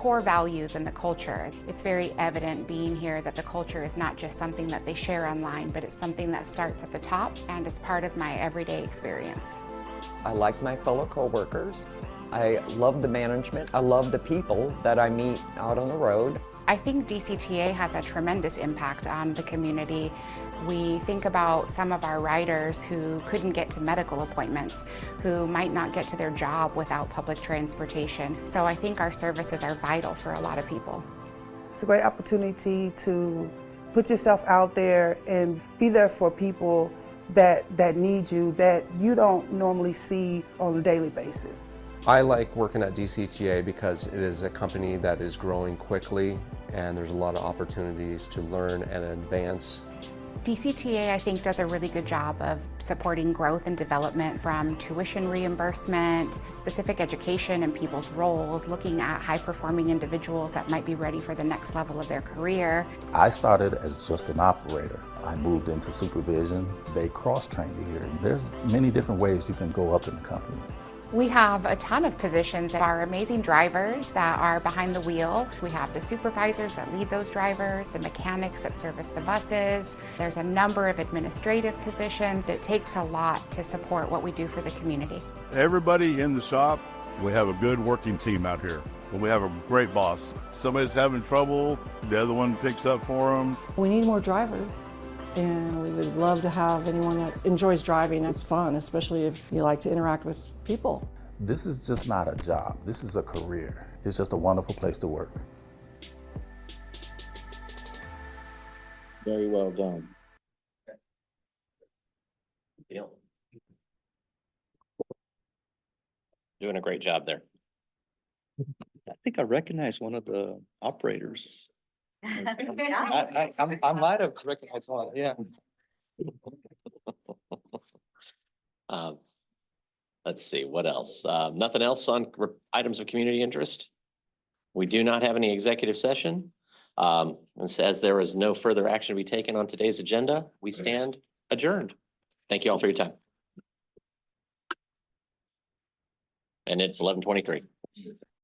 Speaker 5: core values and the culture. It's very evident being here that the culture is not just something that they share online, but it's something that starts at the top and is part of my everyday experience.
Speaker 16: I like my fellow coworkers. I love the management. I love the people that I meet out on the road.
Speaker 5: I think DCTA has a tremendous impact on the community. We think about some of our riders who couldn't get to medical appointments, who might not get to their job without public transportation. So I think our services are vital for a lot of people.
Speaker 17: It's a great opportunity to put yourself out there and be there for people that need you, that you don't normally see on a daily basis.
Speaker 18: I like working at DCTA because it is a company that is growing quickly and there's a lot of opportunities to learn and advance.
Speaker 5: DCTA, I think, does a really good job of supporting growth and development, from tuition reimbursement, specific education in people's roles, looking at high-performing individuals that might be ready for the next level of their career.
Speaker 19: I started as just an operator. I moved into supervision. They cross-trained me here. There's many different ways you can go up in the company.
Speaker 5: We have a ton of positions that are amazing drivers that are behind the wheel. We have the supervisors that lead those drivers, the mechanics that service the buses. There's a number of administrative positions. It takes a lot to support what we do for the community.
Speaker 20: Everybody in the shop, we have a good working team out here. We have a great boss. Somebody's having trouble, the other one picks up for them.
Speaker 21: We need more drivers. And we would love to have anyone that enjoys driving. That's fun, especially if you like to interact with people.
Speaker 19: This is just not a job. This is a career. It's just a wonderful place to work.
Speaker 12: Very well done.
Speaker 1: Deal. Doing a great job there.
Speaker 6: I think I recognize one of the operators. I might have recognized one, yeah.
Speaker 1: Let's see, what else? Nothing else on items of community interest? We do not have any executive session. And says there is no further action to be taken on today's agenda, we stand adjourned. Thank you all for your time. And it's 11:23.